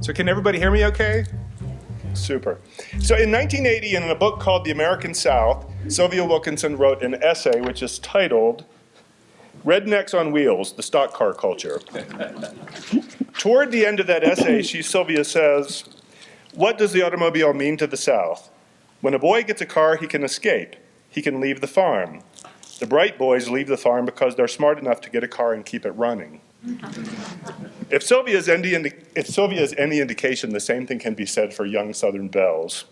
So can everybody hear me okay? Super. So in 1980, in a book called The American South, Sylvia Wilkinson wrote an essay which is titled Rednecks on Wheels, the Stock Car Culture. Toward the end of that essay, Sylvia says, "What does the automobile mean to the South? When a boy gets a car, he can escape. He can leave the farm. The bright boys leave the farm because they're smart enough to get a car and keep it running." If Sylvia is any indication, the same thing can be said for young Southern belles.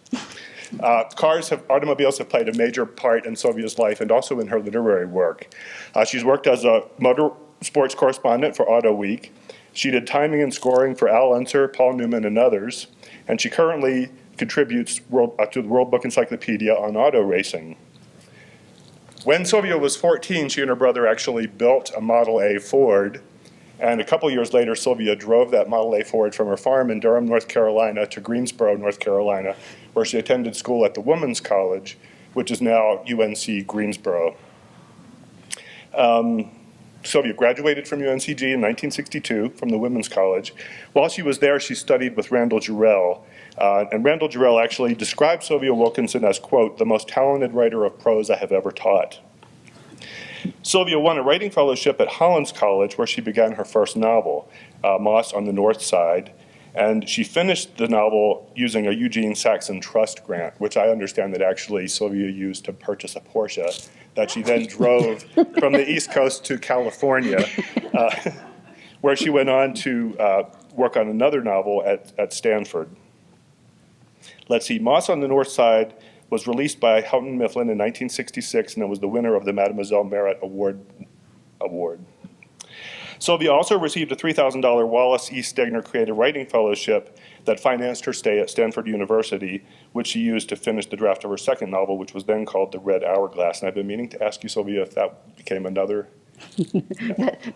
Automobiles have played a major part in Sylvia's life and also in her literary work. She's worked as a motor sports correspondent for Auto Week. She did timing and scoring for Al Unser, Paul Newman, and others. And she currently contributes to the World Book Encyclopedia on auto racing. When Sylvia was 14, she and her brother actually built a Model A Ford. And a couple years later, Sylvia drove that Model A Ford from her farm in Durham, North Carolina to Greensboro, North Carolina, where she attended school at the Women's College, which is now UNC Greensboro. Sylvia graduated from UNCG in 1962 from the Women's College. While she was there, she studied with Randall Jarrell. And Randall Jarrell actually described Sylvia Wilkinson as, quote, "the most talented writer of prose I have ever taught." Sylvia won a writing fellowship at Hollins College, where she began her first novel, Moss on the North Side. And she finished the novel using a Eugene Saxon Trust grant, which I understand that actually Sylvia used to purchase a Porsche that she then drove from the East Coast to California, where she went on to work on another novel at Stanford. Let's see, Moss on the North Side was released by Houghton Mifflin in 1966, and it was the winner of the Mademoiselle Merritt Award. Sylvia also received a $3,000 Wallace E. Stegner Creative Writing Fellowship that financed her stay at Stanford University, which she used to finish the draft of her second novel, which was then called The Red Hourglass. And I've been meaning to ask you, Sylvia, if that became another...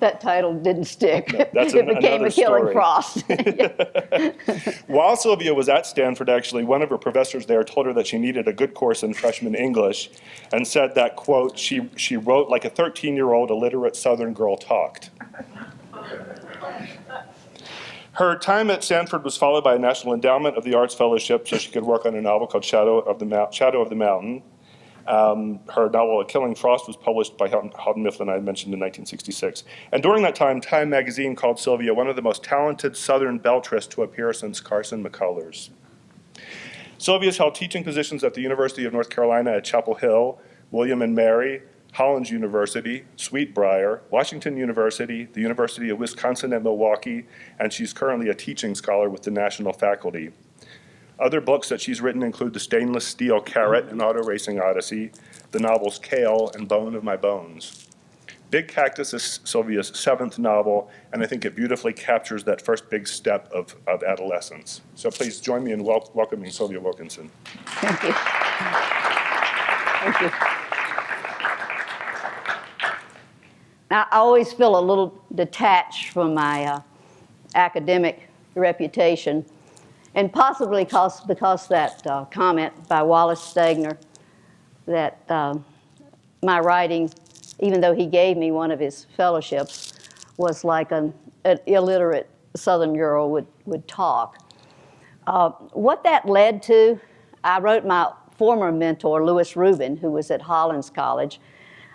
that title didn't stick. That's it became A Killing Frost. While Sylvia was at Stanford, actually, one of her professors there told her that she needed a good course in freshman English and said that, quote, she wrote like a 13-year-old illiterate Southern girl talked. Her time at Stanford was followed by a National Endowment of the Arts Fellowship so she could work on a novel called Shadow of the Mountain. Her novel, A Killing Frost, was published by Houghton Mifflin, I mentioned, in 1966. And during that time, Time magazine called Sylvia one of the most talented Southern beltrists to appear since Carson McCullers. Sylvia's held teaching positions at the University of North Carolina at Chapel Hill, William and Mary, Hollins University, Sweet Briar, Washington University, the University of Wisconsin at Milwaukee, and she's currently a teaching scholar with the National Faculty. Other books that she's written include The Stainless Steel Carrot, an auto racing odyssey, the novels Kale and Bone of My Bones. Big Cactus is Sylvia's 7th novel, and I think it beautifully captures that first big step of adolescence. So please join me in welcoming Sylvia Wilkinson. Thank you. Thank you. I always feel a little detached from my academic reputation, and possibly because that comment by Wallace Stegner that my writing, even though he gave me one of his fellowships, was like an illiterate Southern girl would talk. What that led to, I wrote my former mentor, Lewis Rubin, who was at Hollins College.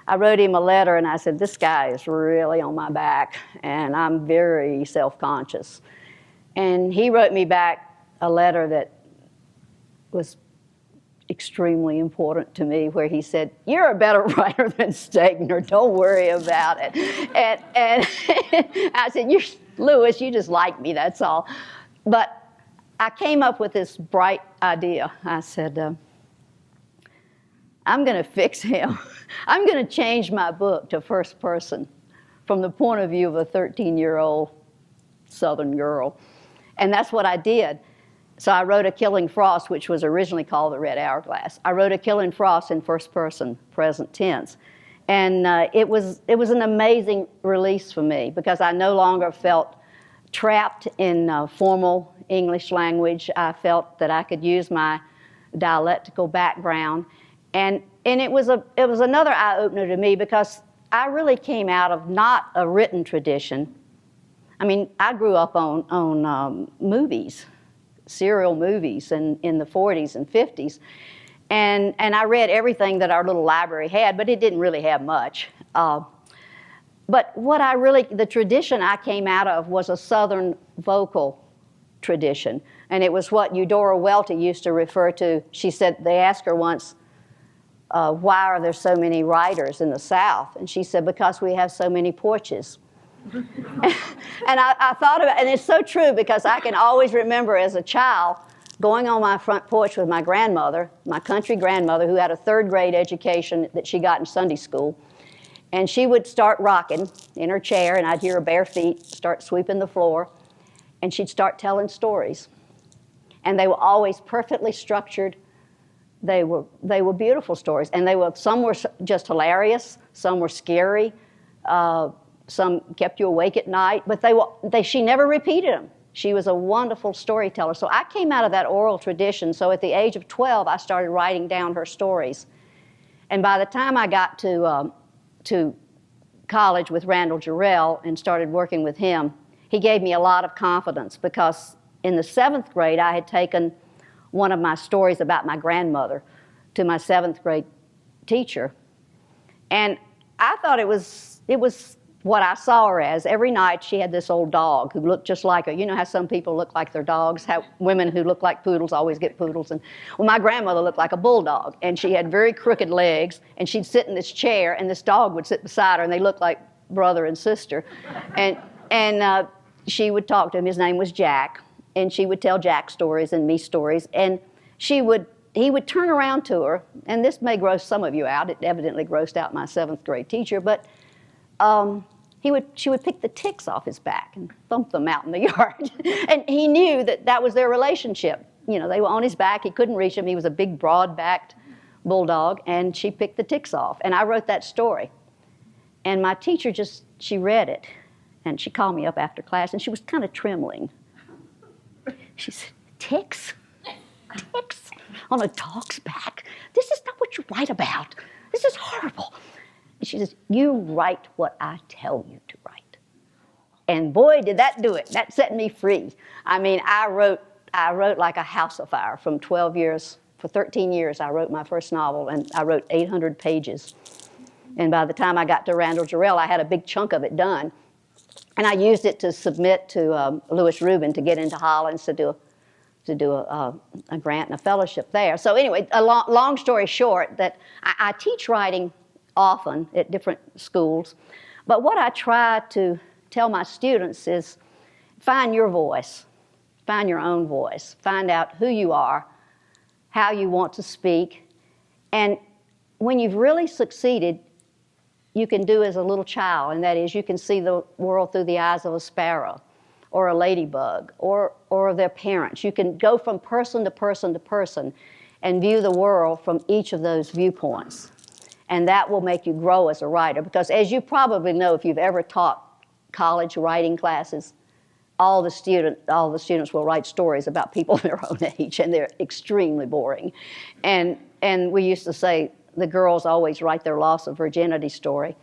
I wrote him a letter and I said, this guy is really on my back and I'm very self-conscious. And he wrote me back a letter that was extremely important to me, where he said, you're a better writer than Stegner, don't worry about it. And I said, Lewis, you just like me, that's all. But I came up with this bright idea. I said, I'm going to fix him. I'm going to change my book to first person from the point of view of a 13-year-old Southern girl. And that's what I did. So I wrote A Killing Frost, which was originally called The Red Hourglass. I wrote A Killing Frost in first person, present tense. And it was an amazing release for me because I no longer felt trapped in formal English language. I felt that I could use my dialectical background. And it was another eye-opener to me because I really came out of not a written tradition. I mean, I grew up on movies, serial movies in the 40s and 50s. And I read everything that our little library had, but it didn't really have much. But the tradition I came out of was a Southern vocal tradition. And it was what Eudora Welty used to refer to. She said, they asked her once, why are there so many writers in the South? And she said, because we have so many porches. And I thought about it, and it's so true, because I can always remember as a child going on my front porch with my grandmother, my country grandmother, who had a third grade education that she got in Sunday school. And she would start rocking in her chair, and I'd hear her bare feet start sweeping the floor, and she'd start telling stories. And they were always perfectly structured. They were beautiful stories, and some were just hilarious, some were scary, some kept you awake at night, but she never repeated them. She was a wonderful storyteller. So I came out of that oral tradition. So at the age of 12, I started writing down her stories. And by the time I got to college with Randall Jarrell and started working with him, he gave me a lot of confidence, because in the 7th grade, I had taken one of my stories about my grandmother to my 7th grade teacher. And I thought it was what I saw her as. Every night she had this old dog who looked just like her. You know how some people look like their dogs? How women who look like poodles always get poodles. And well, my grandmother looked like a bulldog, and she had very crooked legs, and she'd sit in this chair, and this dog would sit beside her, and they looked like brother and sister. And she would talk to him. His name was Jack, and she would tell Jack stories and me stories, and he would turn around to her, and this may gross some of you out. It evidently grossed out my 7th grade teacher, but she would pick the ticks off his back and thump them out in the yard. And he knew that was their relationship. You know, they were on his back. He couldn't reach them. He was a big, broad-backed bulldog, and she picked the ticks off. And I wrote that story. And my teacher she read it, and she called me up after class, and she was kind of trembling. She said, ticks? Ticks on a dog's back? This is not what you write about. This is horrible. And she says, you write what I tell you to write. And boy, did that do it. That set me free. I mean, I wrote like a house afire from 12 years. For 13 years, I wrote my first novel, and I wrote 800 pages. And by the time I got to Randall Jarrell, I had a big chunk of it done. And I used it to submit to Louis Rubin to get into Hollins to do a grant and a fellowship there. So anyway, a long story short, that I teach writing often at different schools. But what I try to tell my students is find your voice, find your own voice, find out who you are, how you want to speak. And when you've really succeeded, you can do as a little child, and that is you can see the world through the eyes of a sparrow or a ladybug or their parents. You can go from person to person to person and view the world from each of those viewpoints. And that will make you grow as a writer, because as you probably know, if you've ever taught college writing classes, all the students will write stories about people their own age, and they're extremely boring. And we used to say the girls always write their loss of virginity story,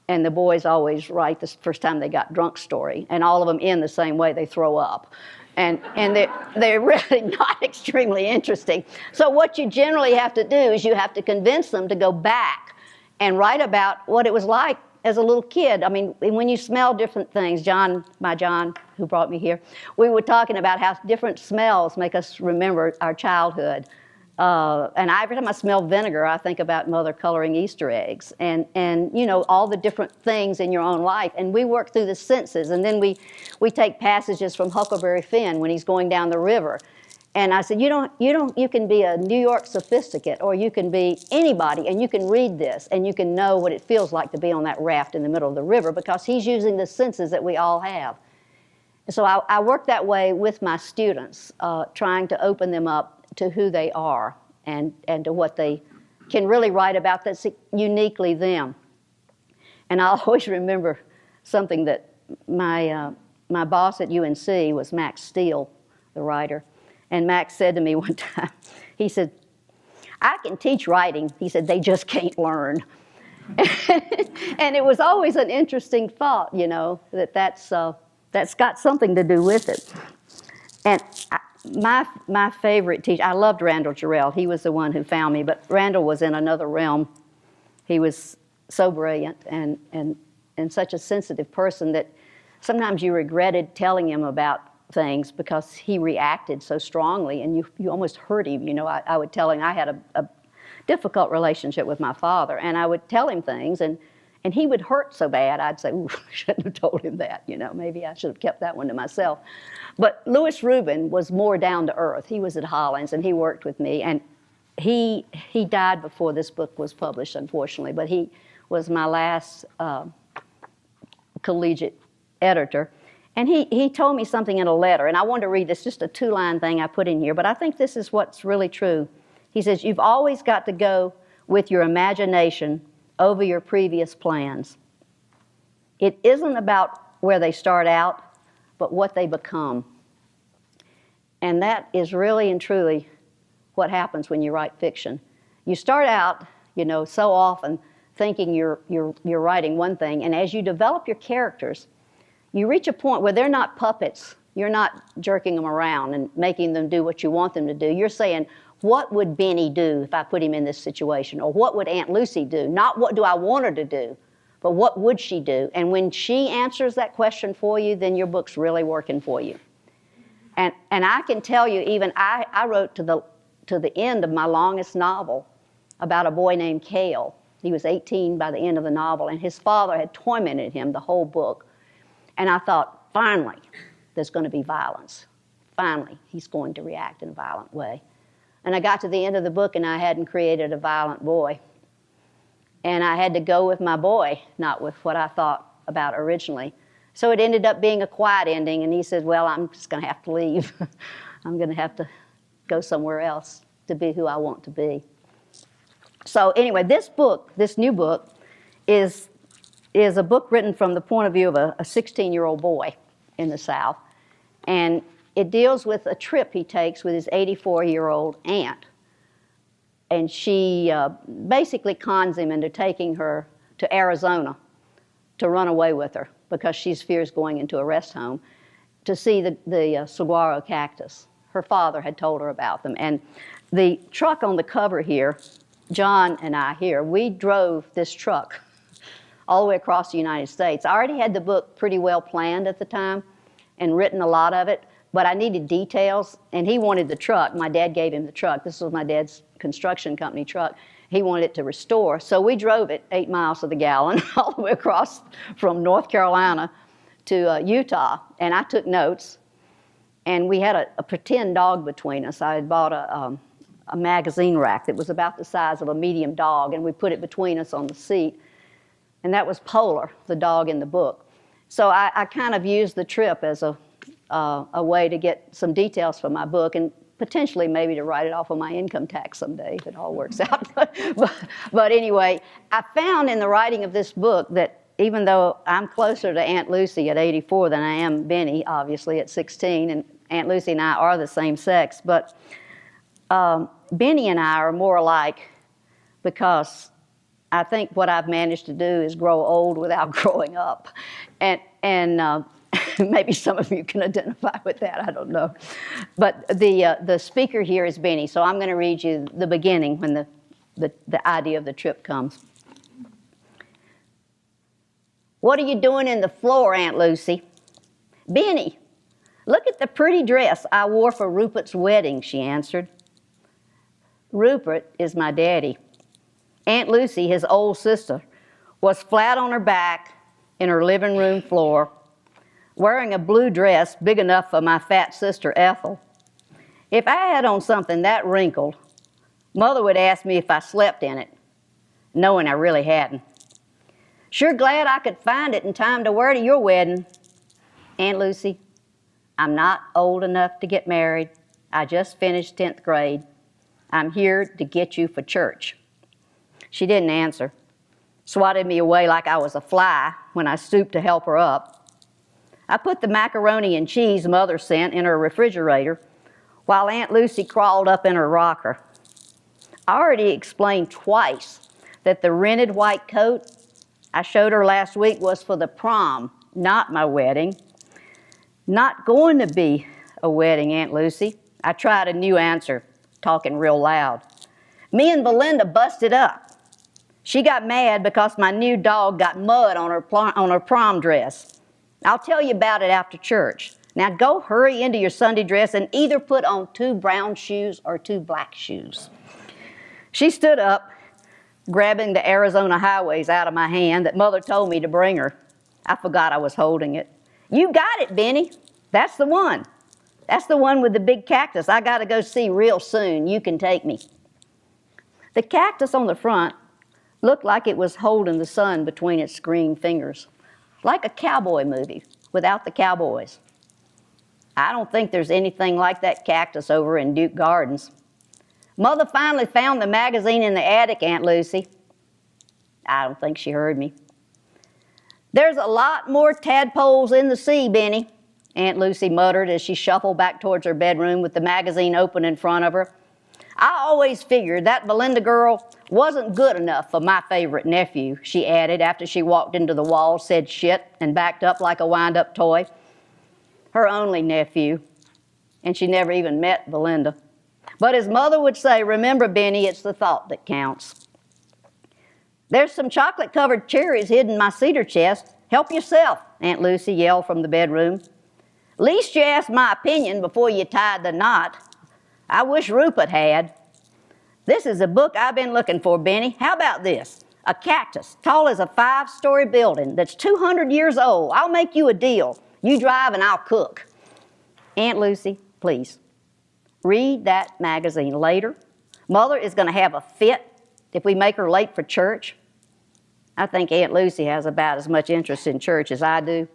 and the boys always write the first time they got drunk story, and all of them end the same way: they throw up. And they're really not extremely interesting. So what you generally have to do is you have to convince them to go back and write about what it was like as a little kid. I mean, when you smell different things, John, who brought me here, we were talking about how different smells make us remember our childhood. And every time I smell vinegar, I think about Mother coloring Easter eggs and you know, all the different things in your own life. And we work through the senses. And then we take passages from Huckleberry Finn when he's going down the river. And I said, you can be a New York sophisticate, or you can be anybody, and you can read this, and you can know what it feels like to be on that raft in the middle of the river, because he's using the senses that we all have. And so I work that way with my students, trying to open them up to who they are and to what they can really write about that's uniquely them. And I'll always remember something that my boss at UNC was Max Steele, the writer. And Max said to me one time, he said, I can teach writing. He said, they just can't learn. And it was always an interesting thought, you know, that's that's got something to do with it. And my favorite teacher, I loved Randall Jarrell. He was the one who found me, but Randall was in another realm. He was so brilliant and such a sensitive person that sometimes you regretted telling him about things because he reacted so strongly and you almost hurt him. You know, I would tell him I had a difficult relationship with my father, and I would tell him things, and he would hurt so bad, I'd say, ooh, I shouldn't have told him that, you know, maybe I should have kept that one to myself. But Louis Rubin was more down to earth. He was at Hollins, and he worked with me, and he died before this book was published, unfortunately, but he was my last collegiate editor. And he told me something in a letter, and I wanted to read this, just a 2-line thing I put in here, but I think this is what's really true. He says, you've always got to go with your imagination over your previous plans. It isn't about where they start out, but what they become. And that is really and truly what happens when you write fiction. You start out, you know, so often thinking you're writing one thing, and as you develop your characters, you reach a point where they're not puppets. You're not jerking them around and making them do what you want them to do. You're saying, what would Benny do if I put him in this situation? Or what would Aunt Lucy do? Not what do I want her to do, but what would she do? And when she answers that question for you, then your book's really working for you. And I can tell you, even I wrote to the end of my longest novel about a boy named Cale. He was 18 by the end of the novel, and his father had tormented him the whole book. And I thought, finally, there's going to be violence. Finally, he's going to react in a violent way. And I got to the end of the book, and I hadn't created a violent boy. And I had to go with my boy, not with what I thought about originally. So it ended up being a quiet ending, and he said, well, I'm just going to have to leave. I'm going to have to go somewhere else to be who I want to be. So anyway, this book, this new book, is a book written from the point of view of a 16-year-old boy in the South. And it deals with a trip he takes with his 84-year-old aunt. And she basically cons him into taking her to Arizona to run away with her because she fears going into a rest home to see the saguaro cactus. Her father had told her about them. And the truck on the cover here, John and I here, we drove this truck all the way across the United States. I already had the book pretty well planned at the time and written a lot of it, but I needed details, and he wanted the truck. My dad gave him the truck. This was my dad's construction company truck. He wanted it to restore, so we drove it 8 miles to the gallon all the way across from North Carolina to Utah, and I took notes, and we had a pretend dog between us. I had bought a magazine rack that was about the size of a medium dog, and we put it between us on the seat, and that was Polar, the dog in the book. So I kind of used the trip as a way to get some details for my book and potentially maybe to write it off on my income tax someday if it all works out. But anyway, I found in the writing of this book that even though I'm closer to Aunt Lucy at 84 than I am Benny, obviously, at 16, and Aunt Lucy and I are the same sex, but Benny and I are more alike because I think what I've managed to do is grow old without growing up. And maybe some of you can identify with that, I don't know. But the speaker here is Benny, so I'm going to read you the beginning when the idea of the trip comes. What are you doing in the floor, Aunt Lucy? Benny, look at the pretty dress I wore for Rupert's wedding, she answered. Rupert is my daddy. Aunt Lucy, his old sister, was flat on her back in her living room floor, wearing a blue dress big enough for my fat sister Ethel. If I had on something that wrinkled, Mother would ask me if I slept in it, knowing I really hadn't. Sure glad I could find it in time to wear to your wedding. Aunt Lucy, I'm not old enough to get married. I just finished 10th grade. I'm here to get you for church. She didn't answer, swatted me away like I was a fly when I stooped to help her up. I put the macaroni and cheese Mother sent in her refrigerator while Aunt Lucy crawled up in her rocker. I already explained twice that the rented white coat I showed her last week was for the prom, not my wedding. Not going to be a wedding, Aunt Lucy. I tried a new answer, talking real loud. Me and Belinda busted up. She got mad because my new dog got mud on her prom dress. I'll tell you about it after church. Now go hurry into your Sunday dress and either put on 2 brown shoes or 2 black shoes. She stood up, grabbing the Arizona highways out of my hand that Mother told me to bring her. I forgot I was holding it. You got it, Benny. That's the one. That's the one with the big cactus I got to go see real soon. You can take me. The cactus on the front looked like it was holding the sun between its green fingers, like a cowboy movie without the cowboys. I don't think there's anything like that cactus over in Duke Gardens. Mother finally found the magazine in the attic, Aunt Lucy. I don't think she heard me. There's a lot more tadpoles in the sea, Benny, Aunt Lucy muttered as she shuffled back towards her bedroom with the magazine open in front of her. I always figured that Belinda girl wasn't good enough for my favorite nephew, she added after she walked into the wall, said shit, and backed up like a wind-up toy. Her only nephew, and she never even met Belinda. But as Mother would say, remember, Benny, it's the thought that counts. There's some chocolate-covered cherries hidden in my cedar chest. Help yourself, Aunt Lucy yelled from the bedroom. Least you asked my opinion before you tied the knot. I wish Rupert had. This is a book I've been looking for, Benny. How about this? A cactus, tall as a 5-story building that's 200 years old. I'll make you a deal. You drive and I'll cook. Aunt Lucy, please, read that magazine later. Mother is going to have a fit if we make her late for church. I think Aunt Lucy has about as much interest in church as I do.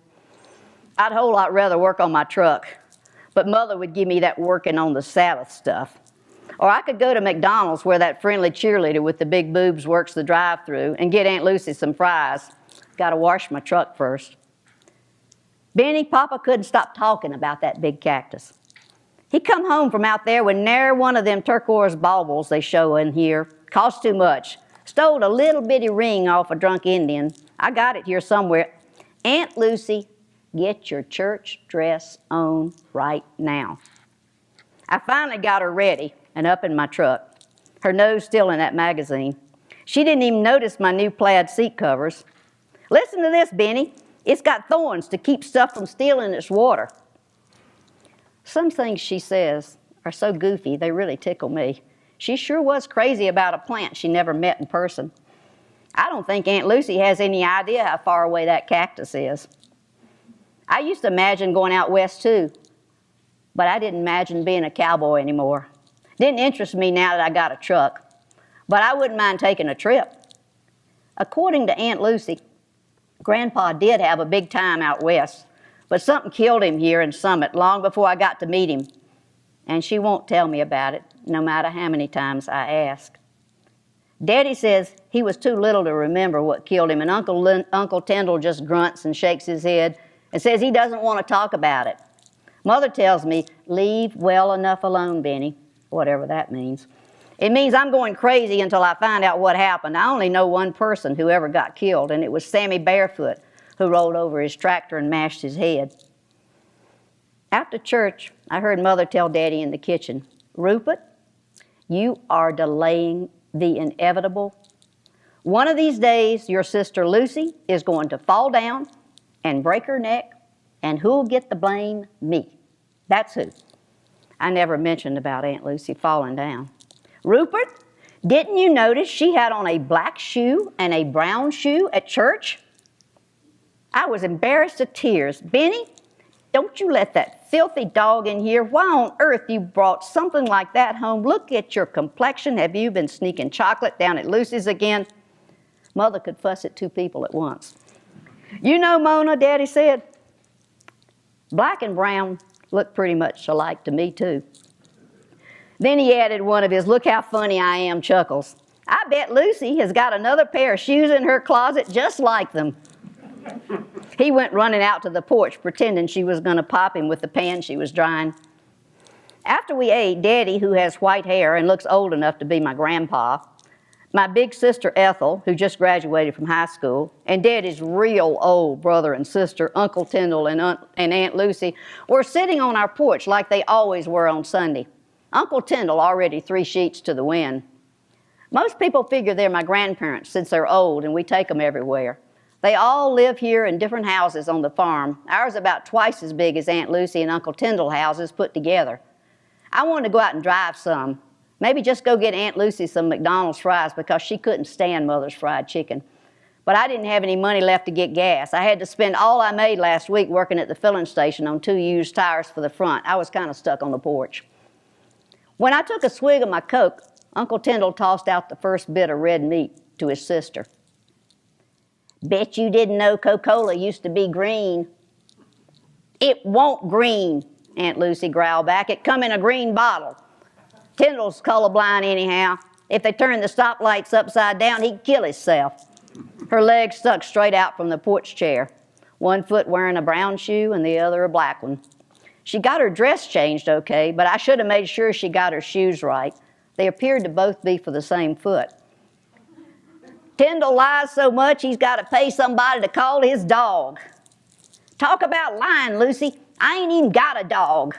I'd a whole lot rather work on my truck, but Mother would give me that working on the Sabbath stuff. Or I could go to McDonald's where that friendly cheerleader with the big boobs works the drive-thru and get Aunt Lucy some fries. Got to wash my truck first. Benny, Papa couldn't stop talking about that big cactus. He come home from out there with ne'er one of them turquoise baubles they show in here. Cost too much. Stole a little bitty ring off a drunk Indian. I got it here somewhere. Aunt Lucy, get your church dress on right now. I finally got her ready and up in my truck, her nose still in that magazine. She didn't even notice my new plaid seat covers. Listen to this, Benny. It's got thorns to keep stuff from stealing its water. Some things she says are so goofy, they really tickle me. She sure was crazy about a plant she never met in person. I don't think Aunt Lucy has any idea how far away that cactus is. I used to imagine going out west too, but I didn't imagine being a cowboy anymore. Didn't interest me now that I got a truck, but I wouldn't mind taking a trip. According to Aunt Lucy, Grandpa did have a big time out west, but something killed him here in Summit long before I got to meet him, and she won't tell me about it, no matter how many times I ask. Daddy says he was too little to remember what killed him, and Uncle Tyndall just grunts and shakes his head and says he doesn't want to talk about it. Mother tells me, leave well enough alone, Benny, whatever that means. It means I'm going crazy until I find out what happened. I only know one person who ever got killed, and it was Sammy Barefoot, who rolled over his tractor and mashed his head. After church, I heard Mother tell Daddy in the kitchen, Rupert, you are delaying the inevitable. One of these days, your sister Lucy is going to fall down and break her neck, and who'll get the blame? Me. That's who. I never mentioned about Aunt Lucy falling down. Rupert, didn't you notice she had on a black shoe and a brown shoe at church? I was embarrassed to tears. Benny, don't you let that filthy dog in here. Why on earth you brought something like that home? Look at your complexion. Have you been sneaking chocolate down at Lucy's again? Mother could fuss at 2 people at once. You know, Mona, Daddy said, black and brown look pretty much alike to me, too. Then he added one of his look how funny I am chuckles. I bet Lucy has got another pair of shoes in her closet just like them. He went running out to the porch pretending she was going to pop him with the pan she was drying. After we ate, Daddy, who has white hair and looks old enough to be my grandpa, My big sister Ethel, who just graduated from high school, and Daddy's real old brother and sister, Uncle Tyndall and Aunt Lucy, were sitting on our porch like they always were on Sunday. Uncle Tyndall already 3 sheets to the wind. Most people figure they're my grandparents since they're old and we take them everywhere. They all live here in different houses on the farm. Ours about twice as big as Aunt Lucy and Uncle Tyndall houses put together. I wanted to go out and drive some. Maybe just go get Aunt Lucy some McDonald's fries because she couldn't stand Mother's fried chicken. But I didn't have any money left to get gas. I had to spend all I made last week working at the filling station on 2 used tires for the front. I was kind of stuck on the porch. When I took a swig of my Coke, Uncle Tyndall tossed out the first bit of red meat to his sister. Bet you didn't know Coca-Cola used to be green. It won't green, Aunt Lucy growled back. It come in a green bottle. Tyndall's colorblind anyhow. If they turned the stoplights upside down, he'd kill himself. Her legs stuck straight out from the porch chair, one foot wearing a brown shoe and the other a black one. She got her dress changed okay, but I should have made sure she got her shoes right. They appeared to both be for the same foot. Tyndall lies so much he's got to pay somebody to call his dog. Talk about lying, Lucy. I ain't even got a dog.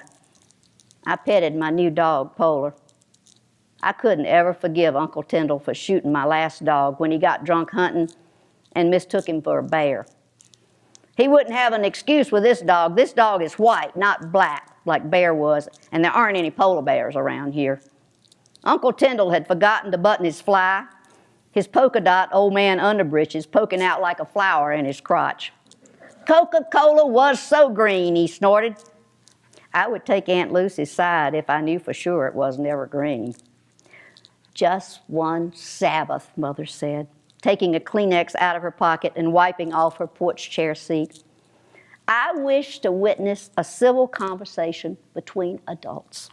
I petted my new dog, Polar. I couldn't ever forgive Uncle Tyndall for shooting my last dog when he got drunk hunting and mistook him for a bear. He wouldn't have an excuse with this dog. This dog is white, not black, like Bear was, and there aren't any polar bears around here. Uncle Tyndall had forgotten to button his fly, his polka dot old man underbreeches poking out like a flower in his crotch. Coca-Cola was so green, he snorted. I would take Aunt Lucy's side if I knew for sure it wasn't ever green. Just one Sabbath, Mother said, taking a Kleenex out of her pocket and wiping off her porch chair seat. I wish to witness a civil conversation between adults,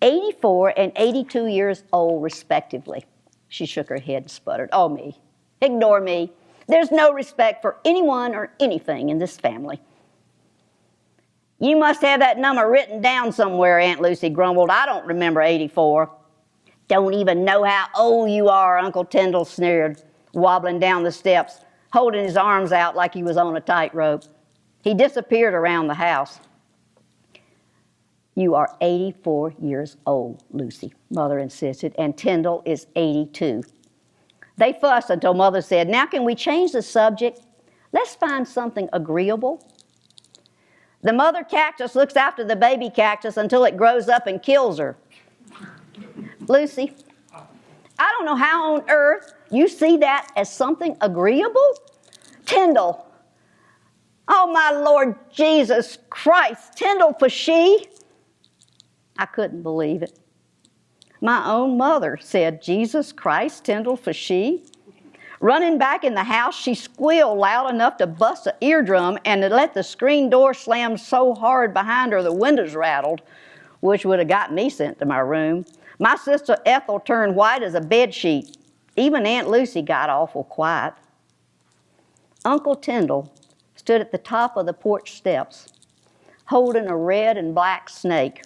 84 and 82 years old, respectively. She shook her head and sputtered. Oh, me. Ignore me. There's no respect for anyone or anything in this family. You must have that number written down somewhere, Aunt Lucy grumbled. I don't remember 84. Don't even know how old you are, Uncle Tyndall sneered, wobbling down the steps, holding his arms out like he was on a tightrope. He disappeared around the house. You are 84 years old, Lucy, Mother insisted, and Tyndall is 82. They fussed until Mother said, now can we change the subject? Let's find something agreeable. The mother cactus looks after the baby cactus until it grows up and kills her. Lucy, I don't know how on earth you see that as something agreeable? Tyndall, oh my Lord Jesus Christ, Tyndall for she? I couldn't believe it. My own mother said, Jesus Christ, Tyndall for she? Running back in the house, she squealed loud enough to bust an eardrum and to let the screen door slam so hard behind her the windows rattled, which would have got me sent to my room. My sister Ethel turned white as a bedsheet. Even Aunt Lucy got awful quiet. Uncle Tyndall stood at the top of the porch steps, holding a red and black snake.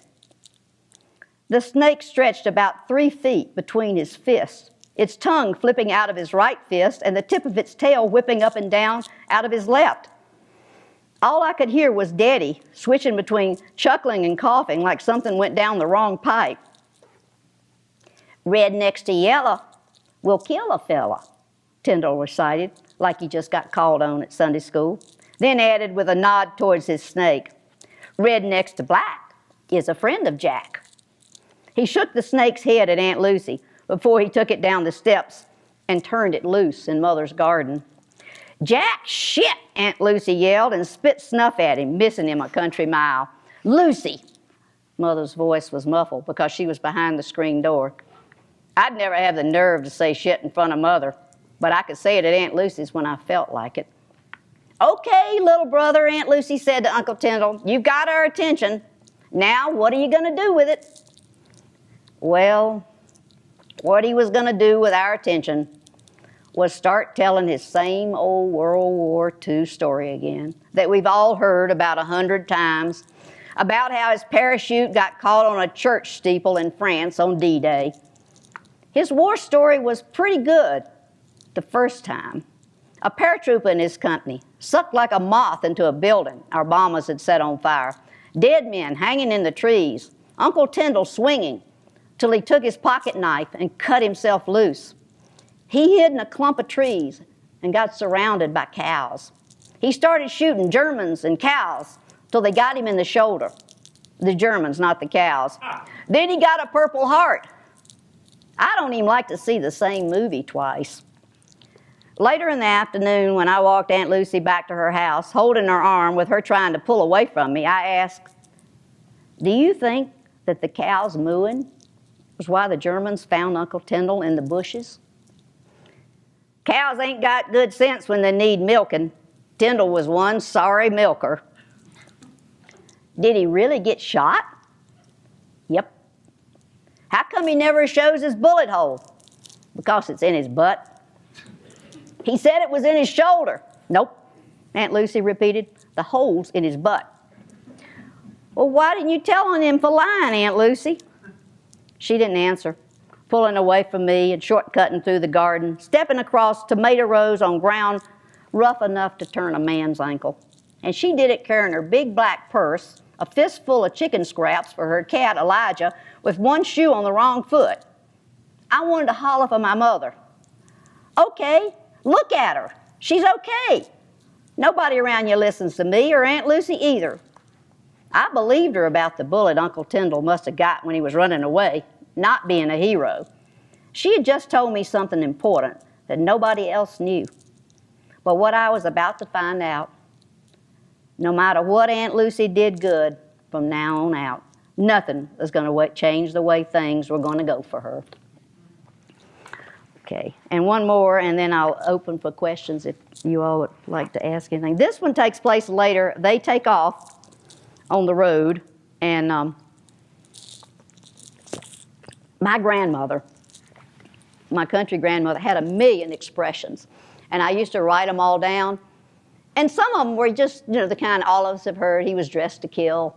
The snake stretched about 3 feet between his fists, its tongue flipping out of his right fist and the tip of its tail whipping up and down out of his left. All I could hear was Daddy switching between chuckling and coughing like something went down the wrong pipe. Red next to yellow will kill a fella, Tyndall recited, like he just got called on at Sunday school, then added with a nod towards his snake, red next to black is a friend of Jack. He shook the snake's head at Aunt Lucy before he took it down the steps and turned it loose in Mother's garden. Jack, shit, Aunt Lucy yelled and spit snuff at him, missing him a country mile. Lucy, Mother's voice was muffled because she was behind the screen door. I'd never have the nerve to say shit in front of Mother, but I could say it at Aunt Lucy's when I felt like it. Okay, little brother, Aunt Lucy said to Uncle Tyndall, you've got our attention. Now, what are you going to do with it? Well, what he was going to do with our attention was start telling his same old World War II story again that we've all heard about 100 times, about how his parachute got caught on a church steeple in France on D-Day. His war story was pretty good the first time. A paratrooper in his company sucked like a moth into a building our bombers had set on fire. Dead men hanging in the trees. Uncle Tyndall swinging till he took his pocket knife and cut himself loose. He hid in a clump of trees and got surrounded by cows. He started shooting Germans and cows till they got him in the shoulder. The Germans, not the cows. Then he got a Purple Heart. I don't even like to see the same movie twice. Later in the afternoon, when I walked Aunt Lucy back to her house, holding her arm with her trying to pull away from me, I asked, "Do you think that the cows mooing was why the Germans found Uncle Tyndall in the bushes?" Cows ain't got good sense when they need milking. Tyndall was one sorry milker. Did he really get shot? Yep. How come he never shows his bullet hole? Because it's in his butt. He said it was in his shoulder. Nope, Aunt Lucy repeated. The hole's in his butt. Well, why didn't you tell on him for lying, Aunt Lucy? She didn't answer, pulling away from me and shortcutting through the garden, stepping across tomato rows on ground rough enough to turn a man's ankle. And she did it carrying her big black purse, a fistful of chicken scraps for her cat, Elijah, with one shoe on the wrong foot. I wanted to holler for my mother. Okay, look at her. She's okay. Nobody around you listens to me or Aunt Lucy either. I believed her about the bullet Uncle Tyndall must have got when he was running away, not being a hero. She had just told me something important that nobody else knew. But what I was about to find out, no matter what Aunt Lucy did good from now on out, nothing was going to change the way things were going to go for her. Okay, and one more, and then I'll open for questions if you all would like to ask anything. This one takes place later. They take off on the road, and my grandmother, my country grandmother, had 1,000,000 expressions, and I used to write them all down. And some of them were just, the kind all of us have heard. He was dressed to kill,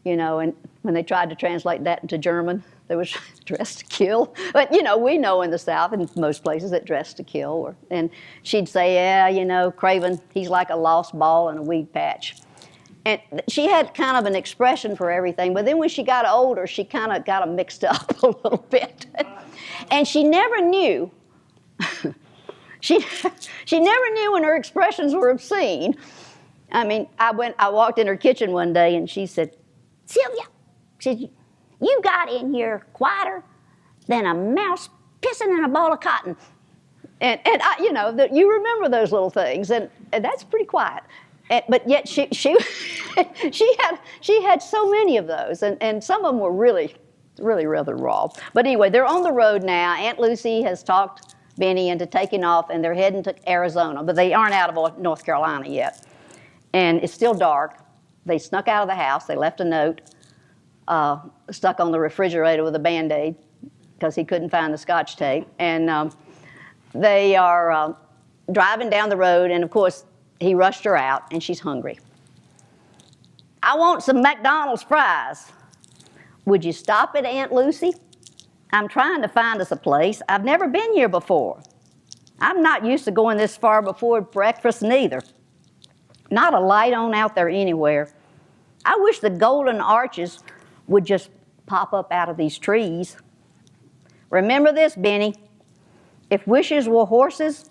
and when they tried to translate that into German, there was dressed to kill. But, we know in the South, in most places, that dressed to kill. And she'd say, yeah, Craven, he's like a lost ball in a weed patch. And she had kind of an expression for everything. But then when she got older, she kind of got them mixed up a little bit. And she never knew. She never knew when her expressions were obscene. I mean, I walked in her kitchen one day and she said, "Sylvia," she said, "you got in here quieter than a mouse pissing in a ball of cotton." And I, you remember those little things, and that's pretty quiet. But yet she had so many of those, and some of them were really rather raw. But anyway, they're on the road now. Aunt Lucy has talked Benny into taking off, and they're heading to Arizona, but they aren't out of North Carolina yet. And it's still dark. They snuck out of the house. They left a note stuck on the refrigerator with a Band-Aid because he couldn't find the Scotch tape. And they are driving down the road, and of course, he rushed her out, and she's hungry. "I want some McDonald's fries." "Would you stop at Aunt Lucy? I'm trying to find us a place. I've never been here before. I'm not used to going this far before breakfast neither. Not a light on out there anywhere. I wish the golden arches would just pop up out of these trees. Remember this, Benny. If wishes were horses,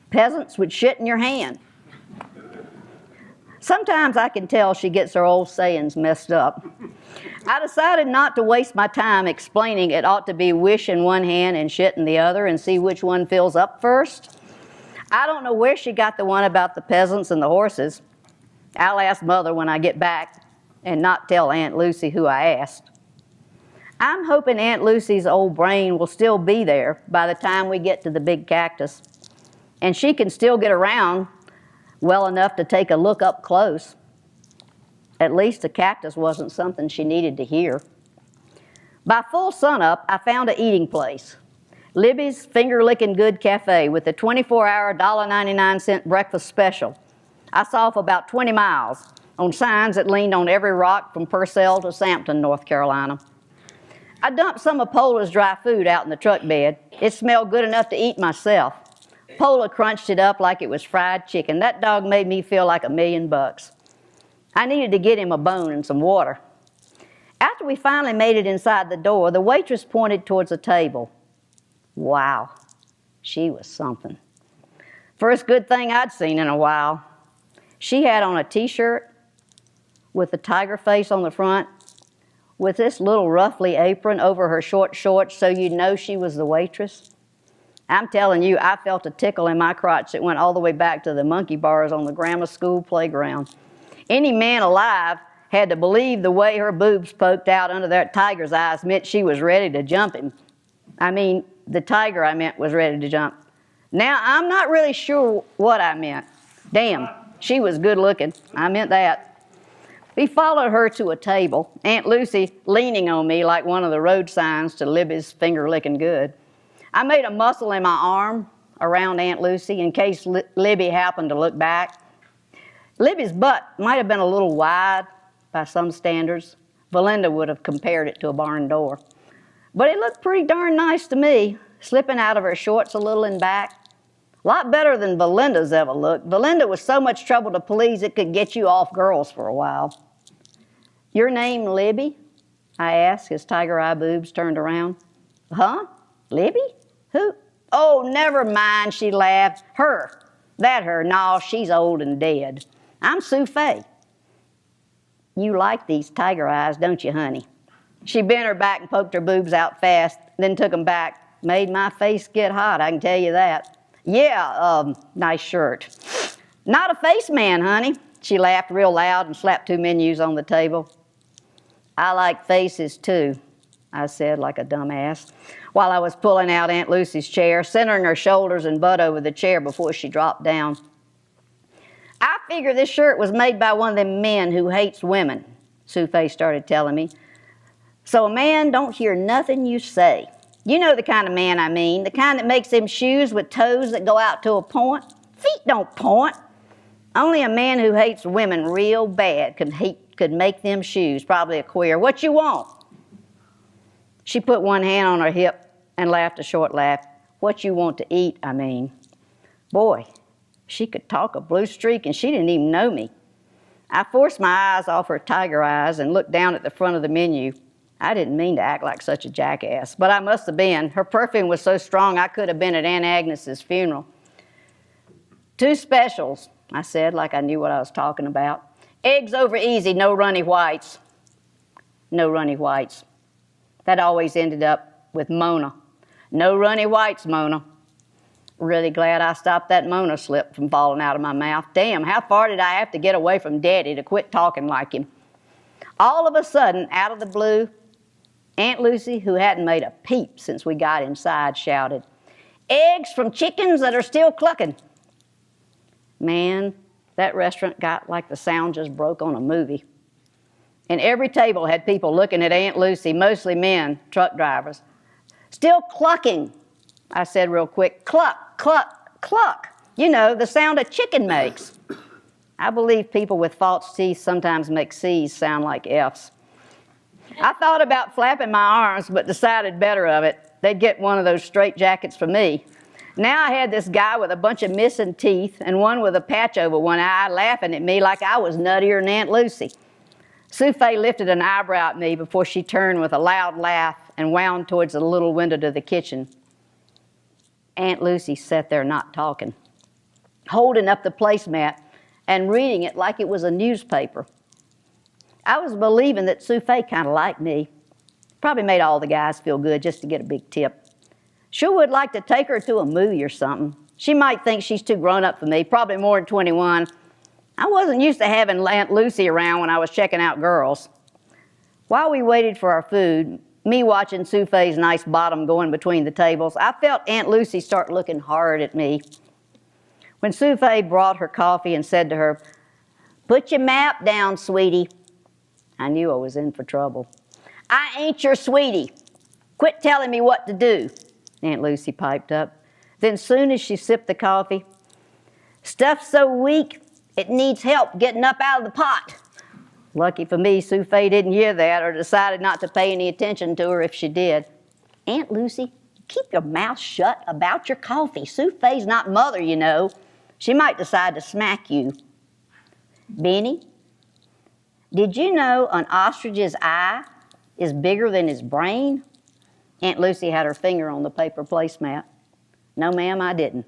peasants would shit in your hand." Sometimes I can tell she gets her old sayings messed up. I decided not to waste my time explaining it ought to be wish in one hand and shit in the other and see which one fills up first. I don't know where she got the one about the peasants and the horses. I'll ask Mother when I get back and not tell Aunt Lucy who I asked. I'm hoping Aunt Lucy's old brain will still be there by the time we get to the big cactus, and she can still get around well enough to take a look up close. At least the cactus wasn't something she needed to hear. By full sunup, I found an eating place, Libby's Finger-Licking Good Cafe, with a 24-hour $1.99 breakfast special. I saw for about 20 miles on signs that leaned on every rock from Purcell to Sampton, North Carolina. I dumped some of Pola's dry food out in the truck bed. It smelled good enough to eat myself. Pola crunched it up like it was fried chicken. That dog made me feel like $1,000,000. I needed to get him a bone and some water. After we finally made it inside the door, the waitress pointed towards a table. Wow, she was something. First good thing I'd seen in a while. She had on a t-shirt with a tiger face on the front, with this little ruffly apron over her short shorts so you'd know she was the waitress. I'm telling you, I felt a tickle in my crotch that went all the way back to the monkey bars on the grammar school playground. Any man alive had to believe the way her boobs poked out under that tiger's eyes meant she was ready to jump him. I mean, the tiger I meant was ready to jump. Now, I'm not really sure what I meant. Damn, she was good looking. I meant that. We followed her to a table, Aunt Lucy leaning on me like one of the road signs to Libby's finger licking good. I made a muscle in my arm around Aunt Lucy in case Libby happened to look back. Libby's butt might have been a little wide by some standards. Valinda would have compared it to a barn door. But it looked pretty darn nice to me, slipping out of her shorts a little in back. A lot better than Valinda's ever looked. Valinda was so much trouble to please it could get you off girls for a while. Your name Libby? I asked as tiger eye boobs turned around. Huh? Libby? Who? Oh, never mind, she laughed. Her. That her. No, she's old and dead. I'm Sue Faye. You like these tiger eyes, don't you, honey? She bent her back and poked her boobs out fast, then took them back. Made my face get hot, I can tell you that. Yeah, nice shirt. Not a face man, honey. She laughed real loud and slapped 2 menus on the table. I like faces, too, I said like a dumbass, while I was pulling out Aunt Lucy's chair, centering her shoulders and butt over the chair before she dropped down. I figure this shirt was made by one of them men who hates women, Sue Faye started telling me. So a man don't hear nothing you say. You know the kind of man I mean, the kind that makes them shoes with toes that go out to a point. Feet don't point. Only a man who hates women real bad could make them shoes, probably a queer. What you want? She put one hand on her hip and laughed a short laugh. What you want to eat, I mean. Boy, she could talk a blue streak and she didn't even know me. I forced my eyes off her tiger eyes and looked down at the front of the menu. I didn't mean to act like such a jackass, but I must have been. Her perfume was so strong I could have been at Aunt Agnes's funeral. 2 specials, I said like I knew what I was talking about. Eggs over easy, no runny whites. No runny whites. That always ended up with Mona. No runny whites, Mona. Really glad I stopped that Mona slip from falling out of my mouth. Damn, how far did I have to get away from Daddy to quit talking like him? All of a sudden, out of the blue, Aunt Lucy, who hadn't made a peep since we got inside, shouted, "Eggs from chickens that are still clucking." Man, that restaurant got like the sound just broke on a movie. And every table had people looking at Aunt Lucy, mostly men, truck drivers. "Still clucking," I said real quick. Cluck, cluck, cluck. You know, the sound a chicken makes. I believe people with false teeth sometimes make C's sound like F's. I thought about flapping my arms, but decided better of it. They'd get one of those straight jackets for me. Now I had this guy with a bunch of missing teeth and one with a patch over one eye laughing at me like I was nuttier than Aunt Lucy. Sue Faye lifted an eyebrow at me before she turned with a loud laugh and wound towards the little window to the kitchen. Aunt Lucy sat there not talking, holding up the placemat and reading it like it was a newspaper. I was believing that Sue Faye kind of liked me. Probably made all the guys feel good just to get a big tip. Sure would like to take her to a movie or something. She might think she's too grown up for me, probably more than 21. I wasn't used to having Aunt Lucy around when I was checking out girls. While we waited for our food, me watching Sue Faye's nice bottom going between the tables, I felt Aunt Lucy start looking hard at me. When Sue Faye brought her coffee and said to her, "Put your map down, sweetie," I knew I was in for trouble. "I ain't your sweetie. Quit telling me what to do," Aunt Lucy piped up. Then soon as she sipped the coffee, "Stuff's so weak, it needs help getting up out of the pot." Lucky for me, Sue Faye didn't hear that or decided not to pay any attention to her if she did. Aunt Lucy, keep your mouth shut about your coffee. Sue Faye's not mother, you know. She might decide to smack you. Benny, did you know an ostrich's eye is bigger than his brain? Aunt Lucy had her finger on the paper placemat. No, ma'am, I didn't.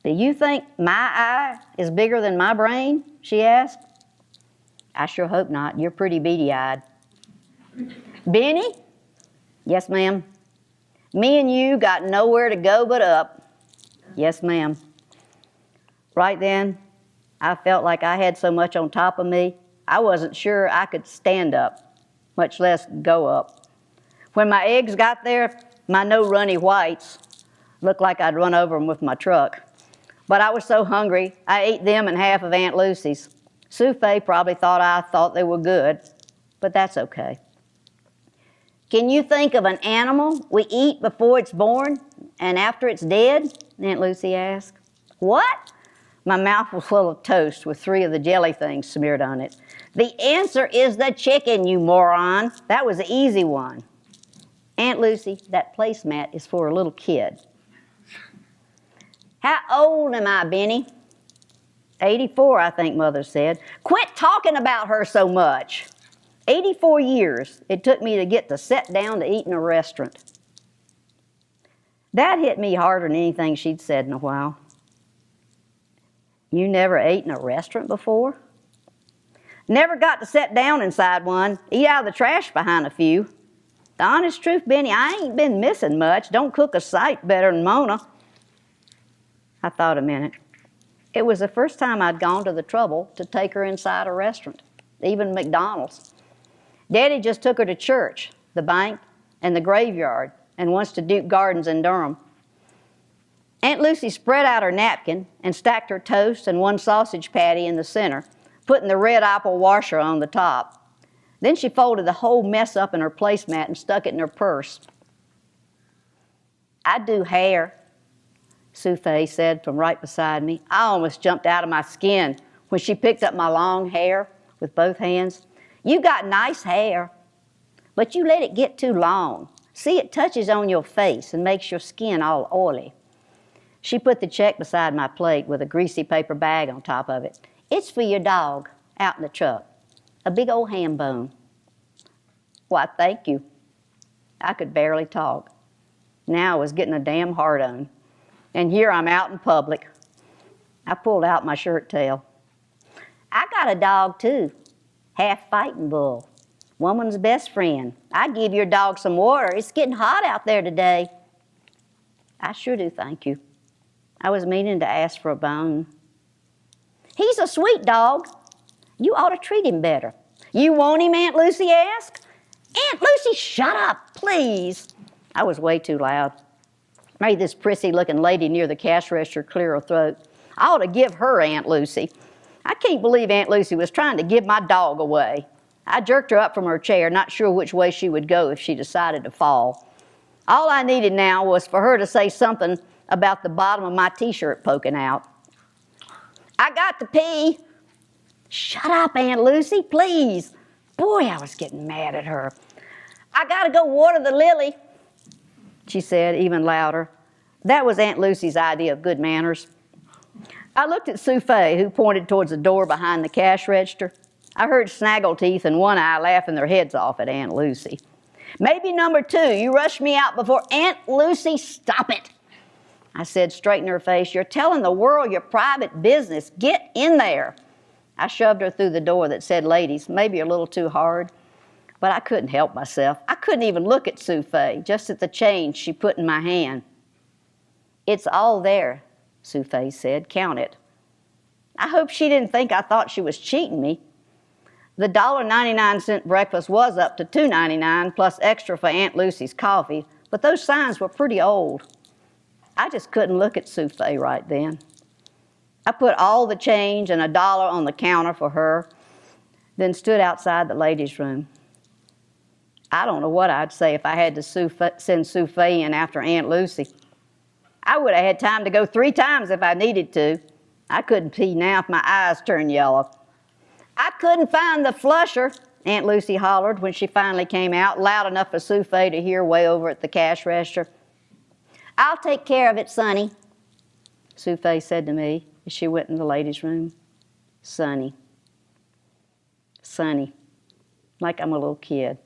Do you think my eye is bigger than my brain? She asked. I sure hope not. You're pretty beady-eyed. Benny? Yes, ma'am. Me and you got nowhere to go but up. Yes, ma'am. Right then, I felt like I had so much on top of me, I wasn't sure I could stand up, much less go up. When my eggs got there, my no runny whites looked like I'd run over them with my truck. But I was so hungry, I ate them and half of Aunt Lucy's. Sue Faye probably thought I thought they were good, but that's okay. Can you think of an animal we eat before it's born and after it's dead? Aunt Lucy asked. What? My mouth was full of toast with 3 of the jelly things smeared on it. The answer is the chicken, you moron. That was the easy one. Aunt Lucy, that placemat is for a little kid. How old am I, Benny? 84, I think Mother said. Quit talking about her so much. 84 years it took me to get to sit down to eat in a restaurant. That hit me harder than anything she'd said in a while. You never ate in a restaurant before? Never got to sit down inside one, eat out of the trash behind a few. The honest truth, Benny, I ain't been missing much. Don't cook a sight better than Mona. I thought a minute. It was the first time I'd gone to the trouble to take her inside a restaurant, even McDonald's. Daddy just took her to church, the bank, and the graveyard, and once to Duke Gardens in Durham. Aunt Lucy spread out her napkin and stacked her toast and 1 sausage patty in the center, putting the red apple washer on the top. Then she folded the whole mess up in her placemat and stuck it in her purse. I do hair, Sue Faye said from right beside me. I almost jumped out of my skin when she picked up my long hair with both hands. You got nice hair, but you let it get too long. See, it touches on your face and makes your skin all oily. She put the check beside my plate with a greasy paper bag on top of it. It's for your dog out in the truck, a big old ham bone. Why, thank you. I could barely talk. Now I was getting a damn hard on. And here I'm out in public. I pulled out my shirt tail. I got a dog too, half fighting bull, woman's best friend. I give your dog some water. It's getting hot out there today. I sure do, thank you. I was meaning to ask for a bone. He's a sweet dog. You ought to treat him better. You want him, Aunt Lucy asked. Aunt Lucy, shut up, please. I was way too loud. Made this prissy-looking lady near the cash register clear her throat. I ought to give her Aunt Lucy. I can't believe Aunt Lucy was trying to give my dog away. I jerked her up from her chair, not sure which way she would go if she decided to fall. All I needed now was for her to say something about the bottom of my T-shirt poking out. I got to pee. Shut up, Aunt Lucy, please. Boy, I was getting mad at her. I got to go water the lily, she said, even louder. That was Aunt Lucy's idea of good manners. I looked at Sue Faye, who pointed towards the door behind the cash register. I heard Snaggleteeth and One Eye laughing their heads off at Aunt Lucy. Maybe number 2, you rushed me out before. Aunt Lucy, stop it. I said straight in her face, you're telling the world your private business. Get in there. I shoved her through the door that said ladies, maybe a little too hard. But I couldn't help myself. I couldn't even look at Sue Faye, just at the change she put in my hand. It's all there, Sue Faye said. Count it. I hope she didn't think I thought she was cheating me. The $1.99 breakfast was up to $2.99 plus extra for Aunt Lucy's coffee, but those signs were pretty old. I just couldn't look at Sue Faye right then. I put all the change and $1 on the counter for her, then stood outside the ladies' room. I don't know what I'd say if I had to send Sue Faye in after Aunt Lucy. I would have had time to go 3 times if I needed to. I couldn't pee now if my eyes turned yellow. I couldn't find the flusher, Aunt Lucy hollered when she finally came out, loud enough for Souffle to hear way over at the cash register. I'll take care of it, Sonny, Souffle said to me as she went in the ladies' room. Sonny. Sonny. Like I'm a little kid.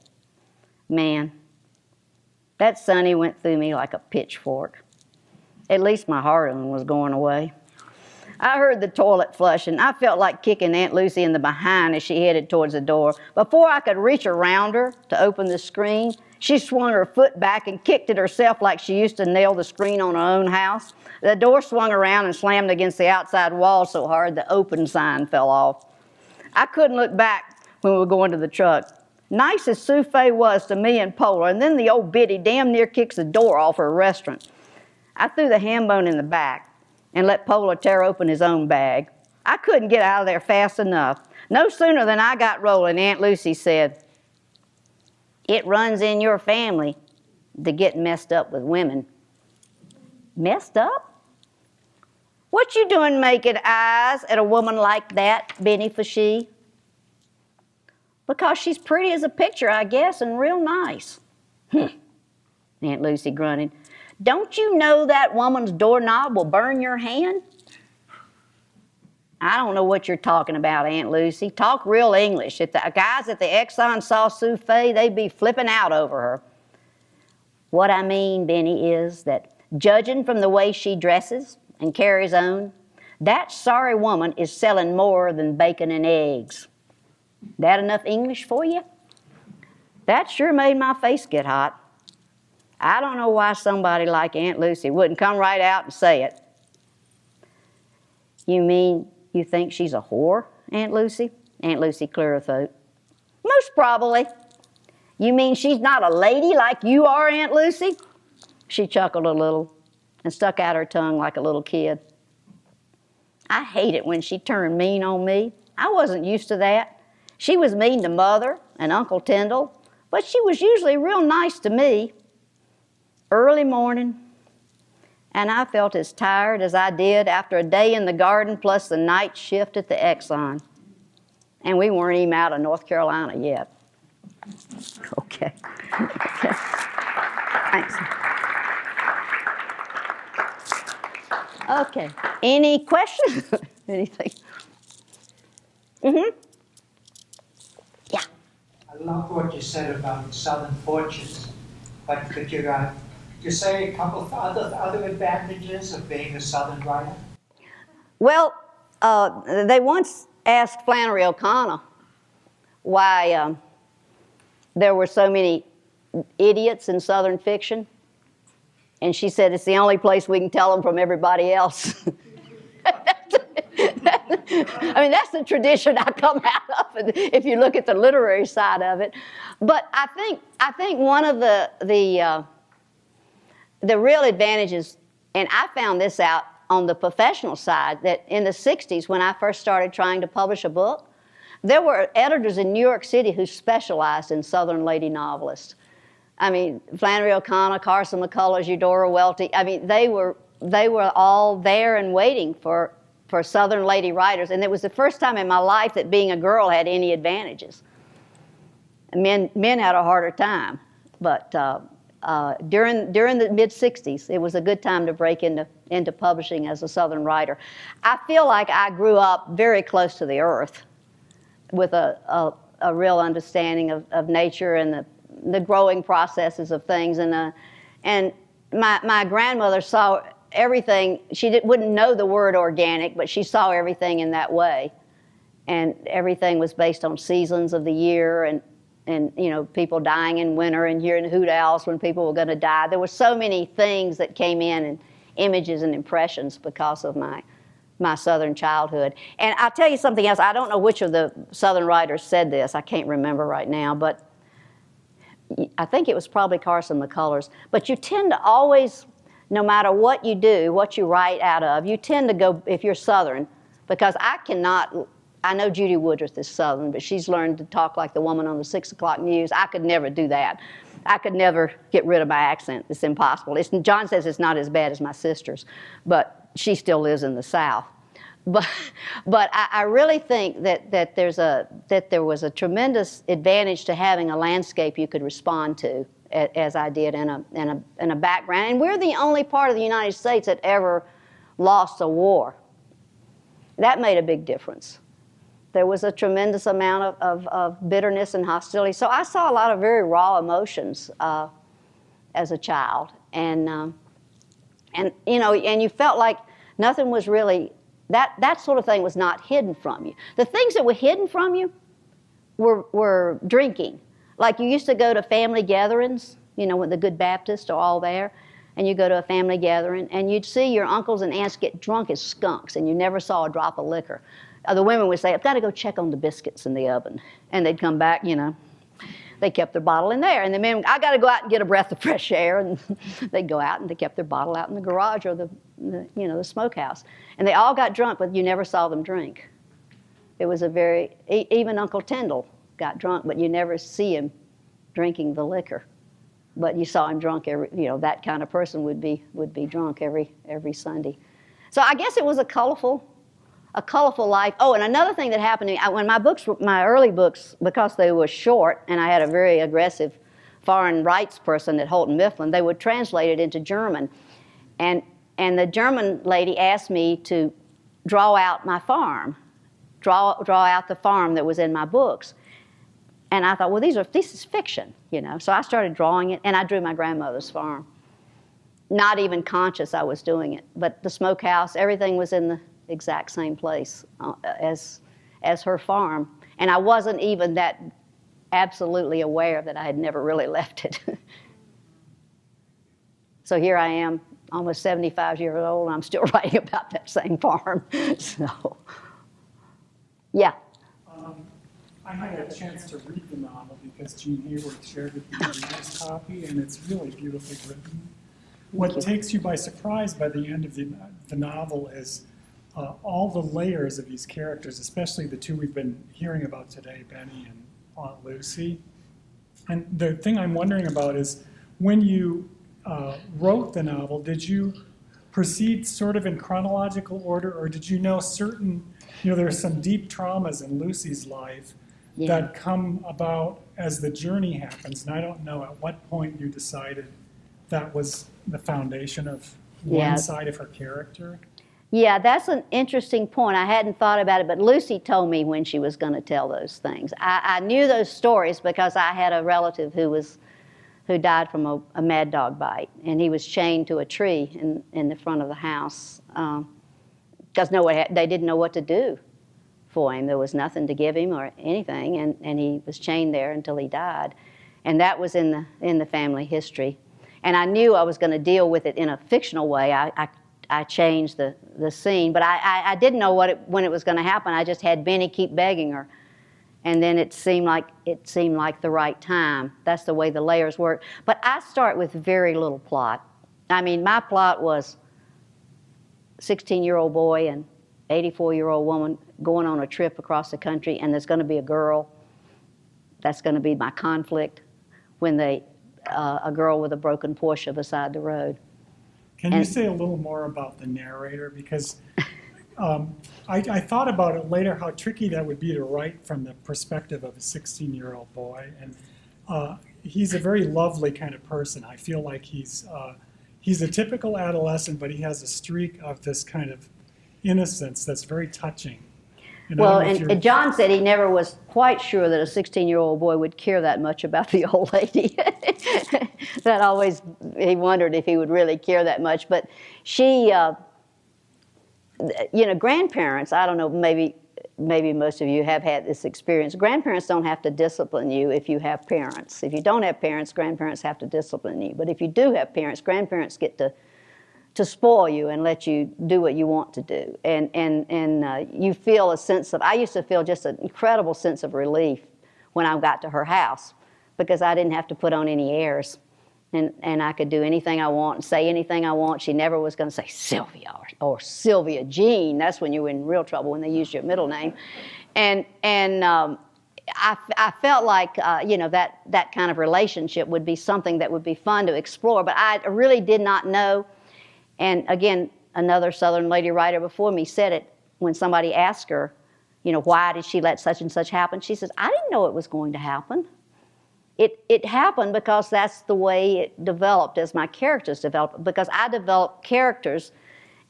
Man, that Sonny went through me like a pitchfork. At least my heart on was going away. I heard the toilet flush, and I felt like kicking Aunt Lucy in the behind as she headed towards the door. Before I could reach around her to open the screen, she swung her foot back and kicked it herself like she used to nail the screen on her own house. The door swung around and slammed against the outside wall so hard the open sign fell off. I couldn't look back when we were going to the truck. Nice as Souffle was to me and Polar, and then the old biddy damn near kicks the door off her restaurant. I threw the ham bone in the back and let Polar tear open his own bag. I couldn't get out of there fast enough. No sooner than I got rolling, Aunt Lucy said, "It runs in your family to get messed up with women." Messed up? What you doing making eyes at a woman like that, Benny Fashy? Because she's pretty as a picture, I guess, and real nice. Aunt Lucy grunted. Don't you know that woman's doorknob will burn your hand? I don't know what you're talking about, Aunt Lucy. Talk real English. If the guys at the Exxon saw Souffle, they'd be flipping out over her. What I mean, Benny, is that judging from the way she dresses and carries on, that sorry woman is selling more than bacon and eggs. That enough English for you? That sure made my face get hot. I don't know why somebody like Aunt Lucy wouldn't come right out and say it. You mean you think she's a whore, Aunt Lucy? Aunt Lucy cleared her throat. Most probably. You mean she's not a lady like you are, Aunt Lucy? She chuckled a little and stuck out her tongue like a little kid. I hate it when she turned mean on me. I wasn't used to that. She was mean to Mother and Uncle Tyndall, but she was usually real nice to me. Early morning, and I felt as tired as I did after a day in the garden plus the night shift at the Exxon. And we weren't even out of North Carolina yet. Okay. Thanks. Okay. Any questions? Anything? Mm-hmm. Yeah. I love what you said about Southern fortunes, but could you say a couple of other advantages of being a Southern writer? Well, they once asked Flannery O'Connor why there were so many idiots in Southern fiction, and she said it's the only place we can tell them from everybody else. I mean, that's the tradition I come out of, if you look at the literary side of it. But I think one of the real advantages, and I found this out on the professional side, that in the 60s when I first started trying to publish a book, there were editors in New York City who specialized in Southern lady novelists. I mean, Flannery O'Connor, Carson McCullers, Eudora Welty, I mean, they were all there and waiting for Southern lady writers, and it was the first time in my life that being a girl had any advantages. Men had a harder time, but during the mid-'60s, it was a good time to break into publishing as a Southern writer. I feel like I grew up very close to the earth with a real understanding of nature and the growing processes of things. And my grandmother saw everything. She wouldn't know the word organic, but she saw everything in that way. And everything was based on seasons of the year and you know, people dying in winter and hearing hoot owls when people were going to die. There were so many things that came in and images and impressions because of my Southern childhood. And I'll tell you something else. I don't know which of the Southern writers said this. I can't remember right now, but I think it was probably Carson McCullers. But you tend to always, no matter what you do, what you write out of, you tend to go, if you're Southern, because I know Judy Woodruff is Southern, but she's learned to talk like the woman on the 6 o'clock news. I could never do that. I could never get rid of my accent. It's impossible. John says it's not as bad as my sister's, but she still lives in the South. but I really think that there was a tremendous advantage to having a landscape you could respond to, as I did in a background. And we're the only part of the United States that ever lost a war. That made a big difference. There was a tremendous amount of bitterness and hostility. So I saw a lot of very raw emotions as a child, and you felt like nothing was really. That sort of thing was not hidden from you. The things that were hidden from you were drinking. Like you used to go to family gatherings, when the good Baptists are all there, and you go to a family gathering, and you'd see your uncles and aunts get drunk as skunks, and you never saw a drop of liquor. The women would say, I've got to go check on the biscuits in the oven. And they'd come back, they kept their bottle in there. And the men, I got to go out and get a breath of fresh air. And they'd go out and they kept their bottle out in the garage or the smokehouse. And they all got drunk, but you never saw them drink. It was even Uncle Tyndall got drunk, but you never see him drinking the liquor. But you saw him drunk that kind of person would be drunk every Sunday. So I guess it was a colorful life. Oh, and another thing that happened to me, when my early books, because they were short, and I had a very aggressive foreign rights person at Houghton Mifflin, they would translate it into German. And the German lady asked me to draw out my farm, draw out the farm that was in my books. And I thought, well, this is fiction, So I started drawing it, and I drew my grandmother's farm. Not even conscious I was doing it, but the smokehouse, everything was in the exact same place as her farm. And I wasn't even that absolutely aware that I had never really left it. So here I am, almost 75 years old, and I'm still writing about that same farm. So, yeah. I had a chance to read the novel because Jean Hayward shared with me the reader's copy, and it's really beautifully written. What takes you by surprise by the end of the novel is all the layers of these characters, especially the two we've been hearing about today, Benny and Aunt Lucy. And the thing I'm wondering about is, when you wrote the novel, did you proceed sort of in chronological order, or did you know there are some deep traumas in Lucy's life that come about as the journey happens, and I don't know at what point you decided that was the foundation of one side of her character? Yeah, that's an interesting point. I hadn't thought about it, but Lucy told me when she was going to tell those things. I knew those stories because I had a relative who died from a mad dog bite, and he was chained to a tree in the front of the house because they didn't know what to do for him. There was nothing to give him or anything, and he was chained there until he died. And that was in the family history. And I knew I was going to deal with it in a fictional way. I changed the scene, but I didn't know when it was going to happen. I just had Benny keep begging her, and then it seemed like the right time. That's the way the layers work. But I start with very little plot. I mean, my plot was 16-year-old boy and 84-year-old woman going on a trip across the country, and there's going to be a girl. That's going to be my conflict when a girl with a broken Porsche beside the road. Can you say a little more about the narrator? Because I thought about it later, how tricky that would be to write from the perspective of a 16-year-old boy. And he's a very lovely kind of person. I feel like he's a typical adolescent, but he has a streak of this kind of innocence that's very touching. Well, and John said he never was quite sure that a 16-year-old boy would care that much about the old lady. That always, he wondered if he would really care that much. But she, grandparents, I don't know, maybe most of you have had this experience. Grandparents don't have to discipline you if you have parents. If you don't have parents, grandparents have to discipline you. But if you do have parents, grandparents get to spoil you and let you do what you want to do. And you feel a sense of, I used to feel just an incredible sense of relief when I got to her house because I didn't have to put on any airs. And I could do anything I want and say anything I want. She never was going to say Sylvia or Sylvia Jean. That's when you were in real trouble, when they used your middle name. And I felt like, that kind of relationship would be something that would be fun to explore. But I really did not know. And again, another Southern lady writer before me said it, when somebody asked her, why did she let such and such happen? She says, I didn't know it was going to happen. It happened because that's the way it developed as my characters developed, because I develop characters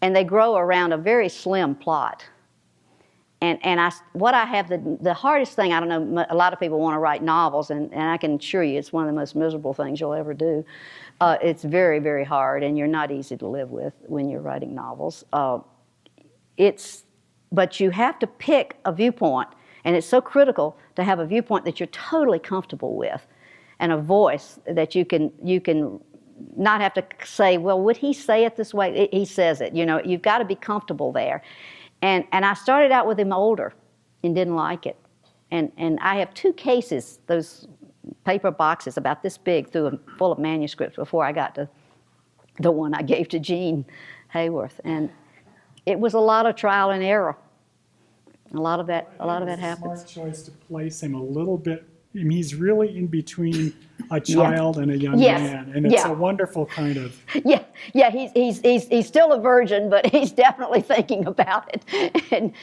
and they grow around a very slim plot. And what I have, the hardest thing, I don't know, a lot of people want to write novels, and I can assure you it's one of the most miserable things you'll ever do. It's very, very hard, and you're not easy to live with when you're writing novels. But you have to pick a viewpoint, and it's so critical to have a viewpoint that you're totally comfortable with, and a voice that you can not have to say, well, would he say it this way? He says it. You've got to be comfortable there. And I started out with him older and didn't like it. And I have 2 cases, those paper boxes about this big, full of manuscripts before I got to the one I gave to Jean Hayworth. And it was a lot of trial and error. A lot of that happens. It's a smart choice to place him a little bit. I mean, he's really in between a child and a young man, and it's a wonderful kind of. Yeah. He's still a virgin, but he's definitely thinking about it. And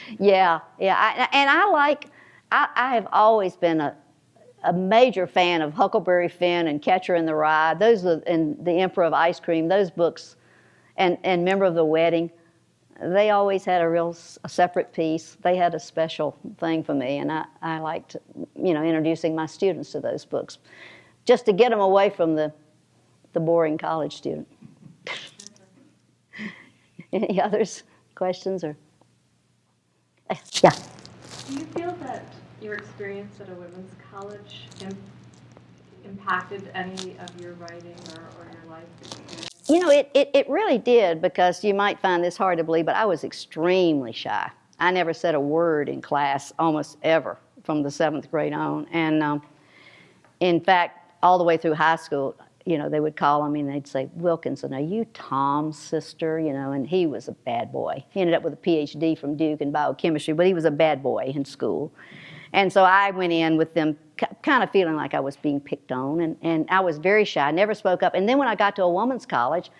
I have always been a major fan of Huckleberry Finn and Catcher in the Rye. And The Emperor of Ice Cream. Those books, and Member of the Wedding. They always had a separate piece. They had a special thing for me, and I liked, introducing my students to those books, just to get them away from the boring college student. Any others? Questions or? Yeah. Do you feel that your experience at a women's college impacted any of your writing or your life experience? It really did, because you might find this hard to believe, but I was extremely shy. I never said a word in class almost ever from the 7th grade on. And in fact, all the way through high school, they would call me and they'd say, Wilkinson, are you Tom's sister? And he was a bad boy. He ended up with a PhD from Duke in biochemistry, but he was a bad boy in school. And so I went in with them kind of feeling like I was being picked on, and I was very shy. I never spoke up. And then when I got to a woman's college,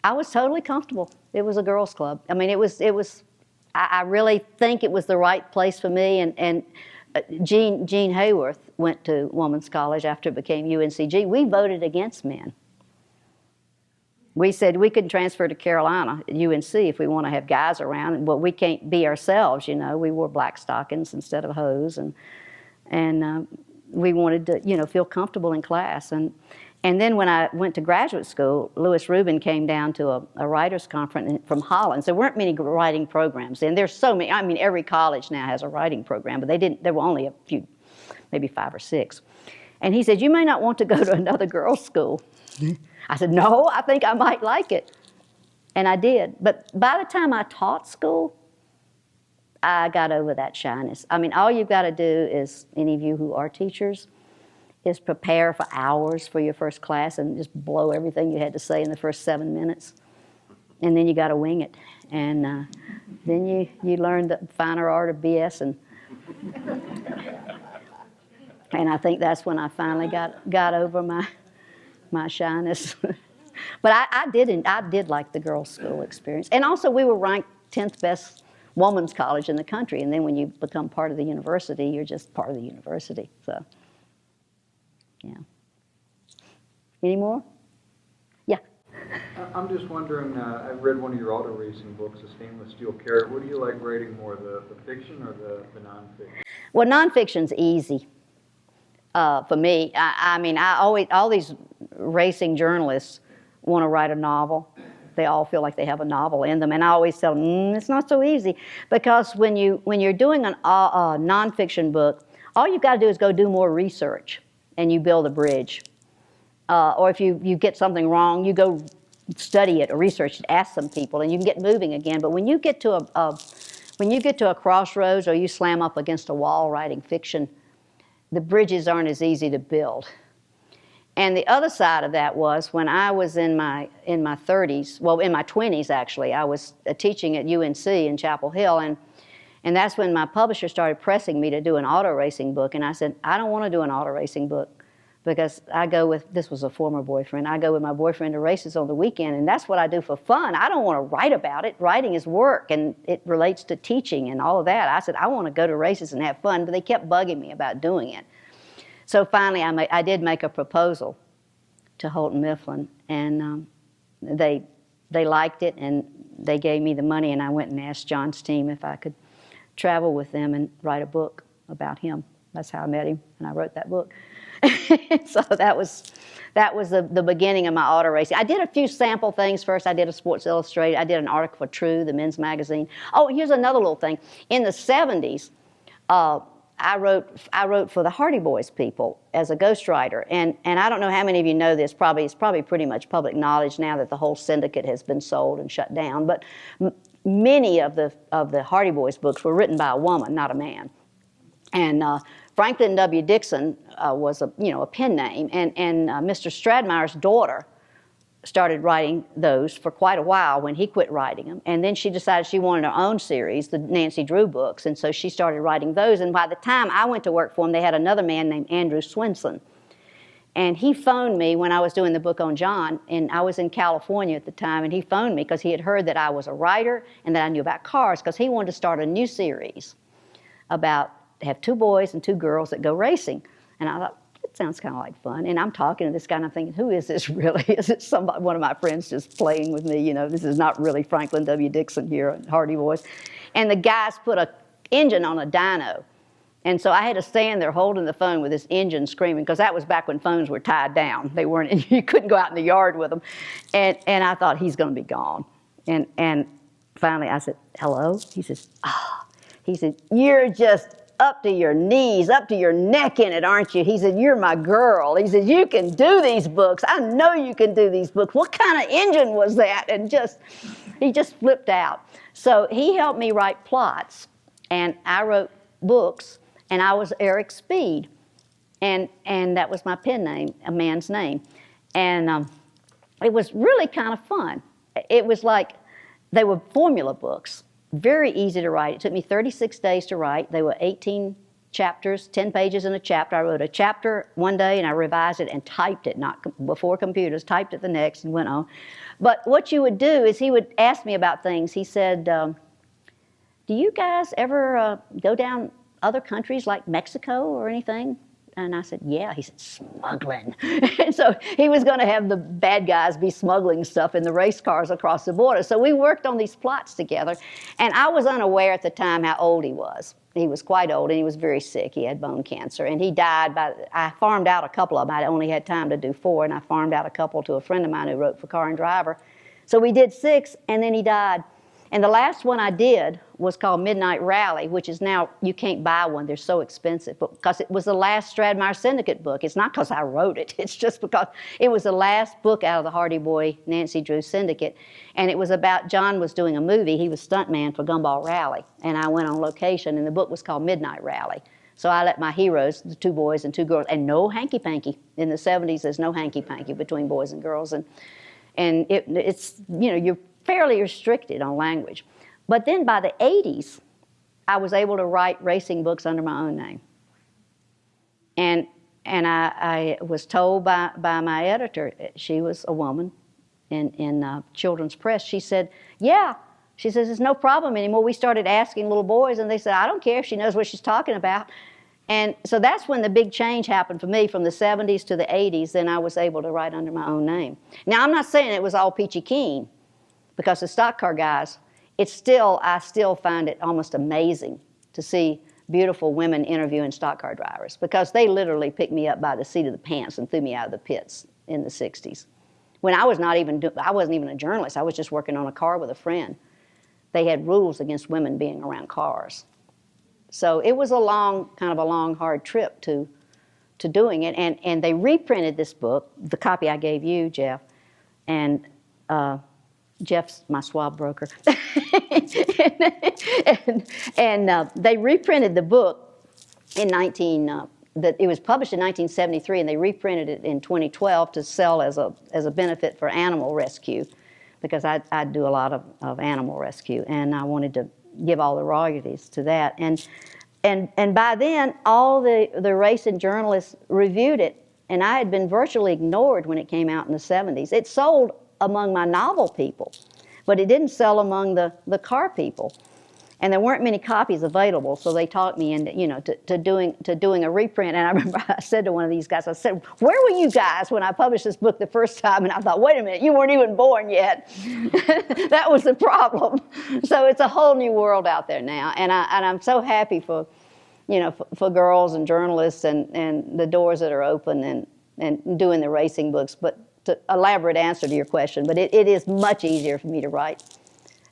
I was totally comfortable. It was a girls' club. I mean, I really think it was the right place for me. And Jean Hayworth went to women's college after it became UNCG. We voted against men. We said we could transfer to Carolina at UNC if we want to have guys around, but we can't be ourselves, We wore black stockings instead of hose, and we wanted to, feel comfortable in class. And then when I went to graduate school, Louis Rubin came down to a writers' conference from Hollins. There weren't many writing programs, and there's so many. I mean, every college now has a writing program, but there were only a few, maybe 5 or 6. And he said, you may not want to go to another girls' school. I said, no, I think I might like it. And I did. But by the time I taught school, I got over that shyness. I mean, all you've got to do is, any of you who are teachers, is prepare for hours for your first class and just blow everything you had to say in the first 7 minutes. And then you got to wing it. And then you learn the finer art of BS. And I think that's when I finally got over my shyness. But I did like the girls' school experience. And also we were ranked 10th best women's college in the country. And then when you become part of the university, you're just part of the university. So, yeah. Any more? Yeah. I'm just wondering, I read one of your auto racing books, A Stainless Steel Carrot. What do you like writing more, the fiction or the nonfiction? Well, nonfiction's easy. For me, I mean, all these racing journalists want to write a novel. They all feel like they have a novel in them, and I always tell them, it's not so easy, because when you're doing a nonfiction book, all you've got to do is go do more research, and you build a bridge. Or if you get something wrong, you go study it or research it, ask some people, and you can get moving again. But when you get to a crossroads, or you slam up against a wall writing fiction, the bridges aren't as easy to build. And the other side of that was when I was in my 30s, well, in my 20s actually, I was teaching at UNC in Chapel Hill, and that's when my publisher started pressing me to do an auto racing book. And I said, I don't want to do an auto racing book. because this was a former boyfriend, I go with my boyfriend to races on the weekend, and that's what I do for fun. I don't want to write about it. Writing is work, and it relates to teaching and all of that. I said, I want to go to races and have fun, but they kept bugging me about doing it. So finally, I did make a proposal to Houghton Mifflin, and they liked it, and they gave me the money, and I went and asked John's team if I could travel with them and write a book about him. That's how I met him, and I wrote that book. So that was the beginning of my auto racing. I did a few sample things first. I did a Sports Illustrated. I did an article for True, the men's magazine. Oh, here's another little thing. In the 70s, I wrote for the Hardy Boys people as a ghostwriter, and I don't know how many of you know this. It's probably pretty much public knowledge now that the whole syndicate has been sold and shut down. But many of the Hardy Boys books were written by a woman, not a man. And Franklin W. Dixon was a pen name, and Mr. Stradmeyer's daughter started writing those for quite a while when he quit writing them. And then she decided she wanted her own series, the Nancy Drew books, and so she started writing those. And by the time I went to work for them, they had another man named Andrew Swinson. And he phoned me when I was doing the book on John, and I was in California at the time, and he phoned me because he had heard that I was a writer and that I knew about cars, because he wanted to start a new series about have 2 boys and 2 girls that go racing. And I thought, it sounds kind of like fun. And I'm talking to this guy, and I'm thinking, who is this really? Is it somebody, one of my friends just playing with me? This is not really Franklin W. Dixon here at Hardy Boys. And the guys put an engine on a dyno. And so I had to stand there holding the phone with this engine screaming, because that was back when phones were tied down. They weren't, you couldn't go out in the yard with them. And I thought, he's going to be gone. And finally I said, hello? He says, He said, you're just up to your knees, up to your neck in it, aren't you? He said, you're my girl. He said, you can do these books. I know you can do these books. What kind of engine was that? And he just flipped out. So he helped me write plots, and I wrote books, and I was Eric Speed. And that was my pen name, a man's name. And it was really kind of fun. It was like, they were formula books. Very easy to write. It took me 36 days to write. They were 18 chapters, 10 pages in a chapter. I wrote a chapter one day, and I revised it and typed it, not before computers, typed it the next, and went on. But what you would do is he would ask me about things. He said, do you guys ever go down other countries like Mexico or anything? And I said, yeah. He said, smuggling. And so he was going to have the bad guys be smuggling stuff in the race cars across the border. So we worked on these plots together. And I was unaware at the time how old he was. He was quite old, and he was very sick. He had bone cancer. And he died I farmed out a couple of them. I only had time to do 4, and I farmed out a couple to a friend of mine who wrote for Car and Driver. So we did 6, and then he died. And the last one I did was called Midnight Rally, which is now, you can't buy one. They're so expensive. But because it was the last Stradmeyer Syndicate book. It's not because I wrote it. It's just because it was the last book out of the Hardy Boy Nancy Drew Syndicate. And it was about, John was doing a movie. He was stuntman for Gumball Rally. And I went on location, and the book was called Midnight Rally. So I let my heroes, the 2 boys and 2 girls, and no hanky-panky. In the 70s, there's no hanky-panky between boys and girls. And it's, you're fairly restricted on language. But then by the 80s, I was able to write racing books under my own name. And I was told by my editor, she was a woman in children's press, she said, yeah. She says, it's no problem anymore. We started asking little boys, and they said, I don't care if she knows what she's talking about. And so that's when the big change happened for me, from the 70s to the 80s. Then I was able to write under my own name. Now, I'm not saying it was all peachy keen, because the stock car guys, I still find it almost amazing to see beautiful women interviewing stock car drivers, because they literally picked me up by the seat of the pants and threw me out of the pits in the 60s. When I wasn't even a journalist. I was just working on a car with a friend. They had rules against women being around cars. So it was a long, hard trip to doing it. And they reprinted this book, the copy I gave you, Jeff, and Jeff's my swab broker. and they reprinted the book in it was published in 1973, and they reprinted it in 2012 to sell as a benefit for animal rescue, because I do a lot of animal rescue, and I wanted to give all the royalties to that. And by then, all the racing journalists reviewed it, and I had been virtually ignored when it came out in the 70s. It sold among my novel people, but it didn't sell among the car people. And there weren't many copies available, so they talked me into, to doing a reprint. And I remember I said to one of these guys, I said, "Where were you guys when I published this book the first time?" And I thought, wait a minute, you weren't even born yet. That was the problem. So it's a whole new world out there now, and I'm so happy for, for girls and journalists and the doors that are open and doing the racing books. But to elaborate answer to your question, but it is much easier for me to write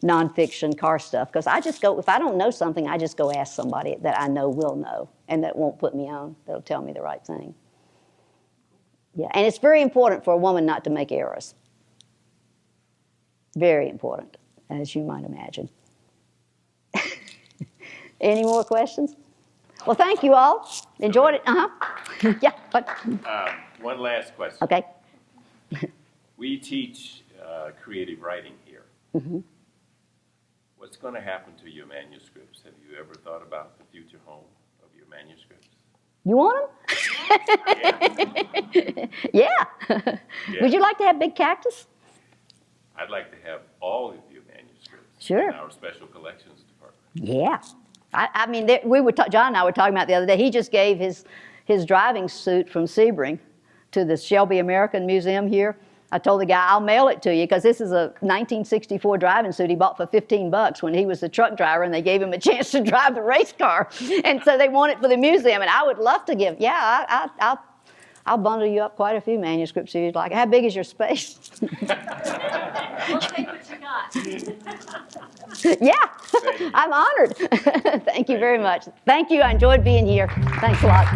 nonfiction car stuff, because I just go, if I don't know something, I just go ask somebody that I know will know and that won't put me on, that'll tell me the right thing. Yeah, and it's very important for a woman not to make errors. Very important, as you might imagine. Any more questions? Well, thank you all. Enjoyed it. Yeah. What? One last question. Okay. We teach creative writing here. Mm-hmm. What's going to happen to your manuscripts? Have you ever thought about the future home of your manuscripts? You want them? Yeah. Would you like to have Big Cactus? I'd like to have all of your manuscripts Sure. in our special collections department. Yeah. I mean, John and I were talking about the other day, he just gave his driving suit from Sebring to the Shelby American Museum here. I told the guy, I'll mail it to you, because this is a 1964 driving suit he bought for $15 when he was the truck driver, and they gave him a chance to drive the race car. And so they want it for the museum, and I would love to give. Yeah, I'll bundle you up quite a few manuscripts if you'd like. How big is your space? We'll take what you got. Yeah, I'm honored. Thank you very much. Thank you. I enjoyed being here. Thanks a lot.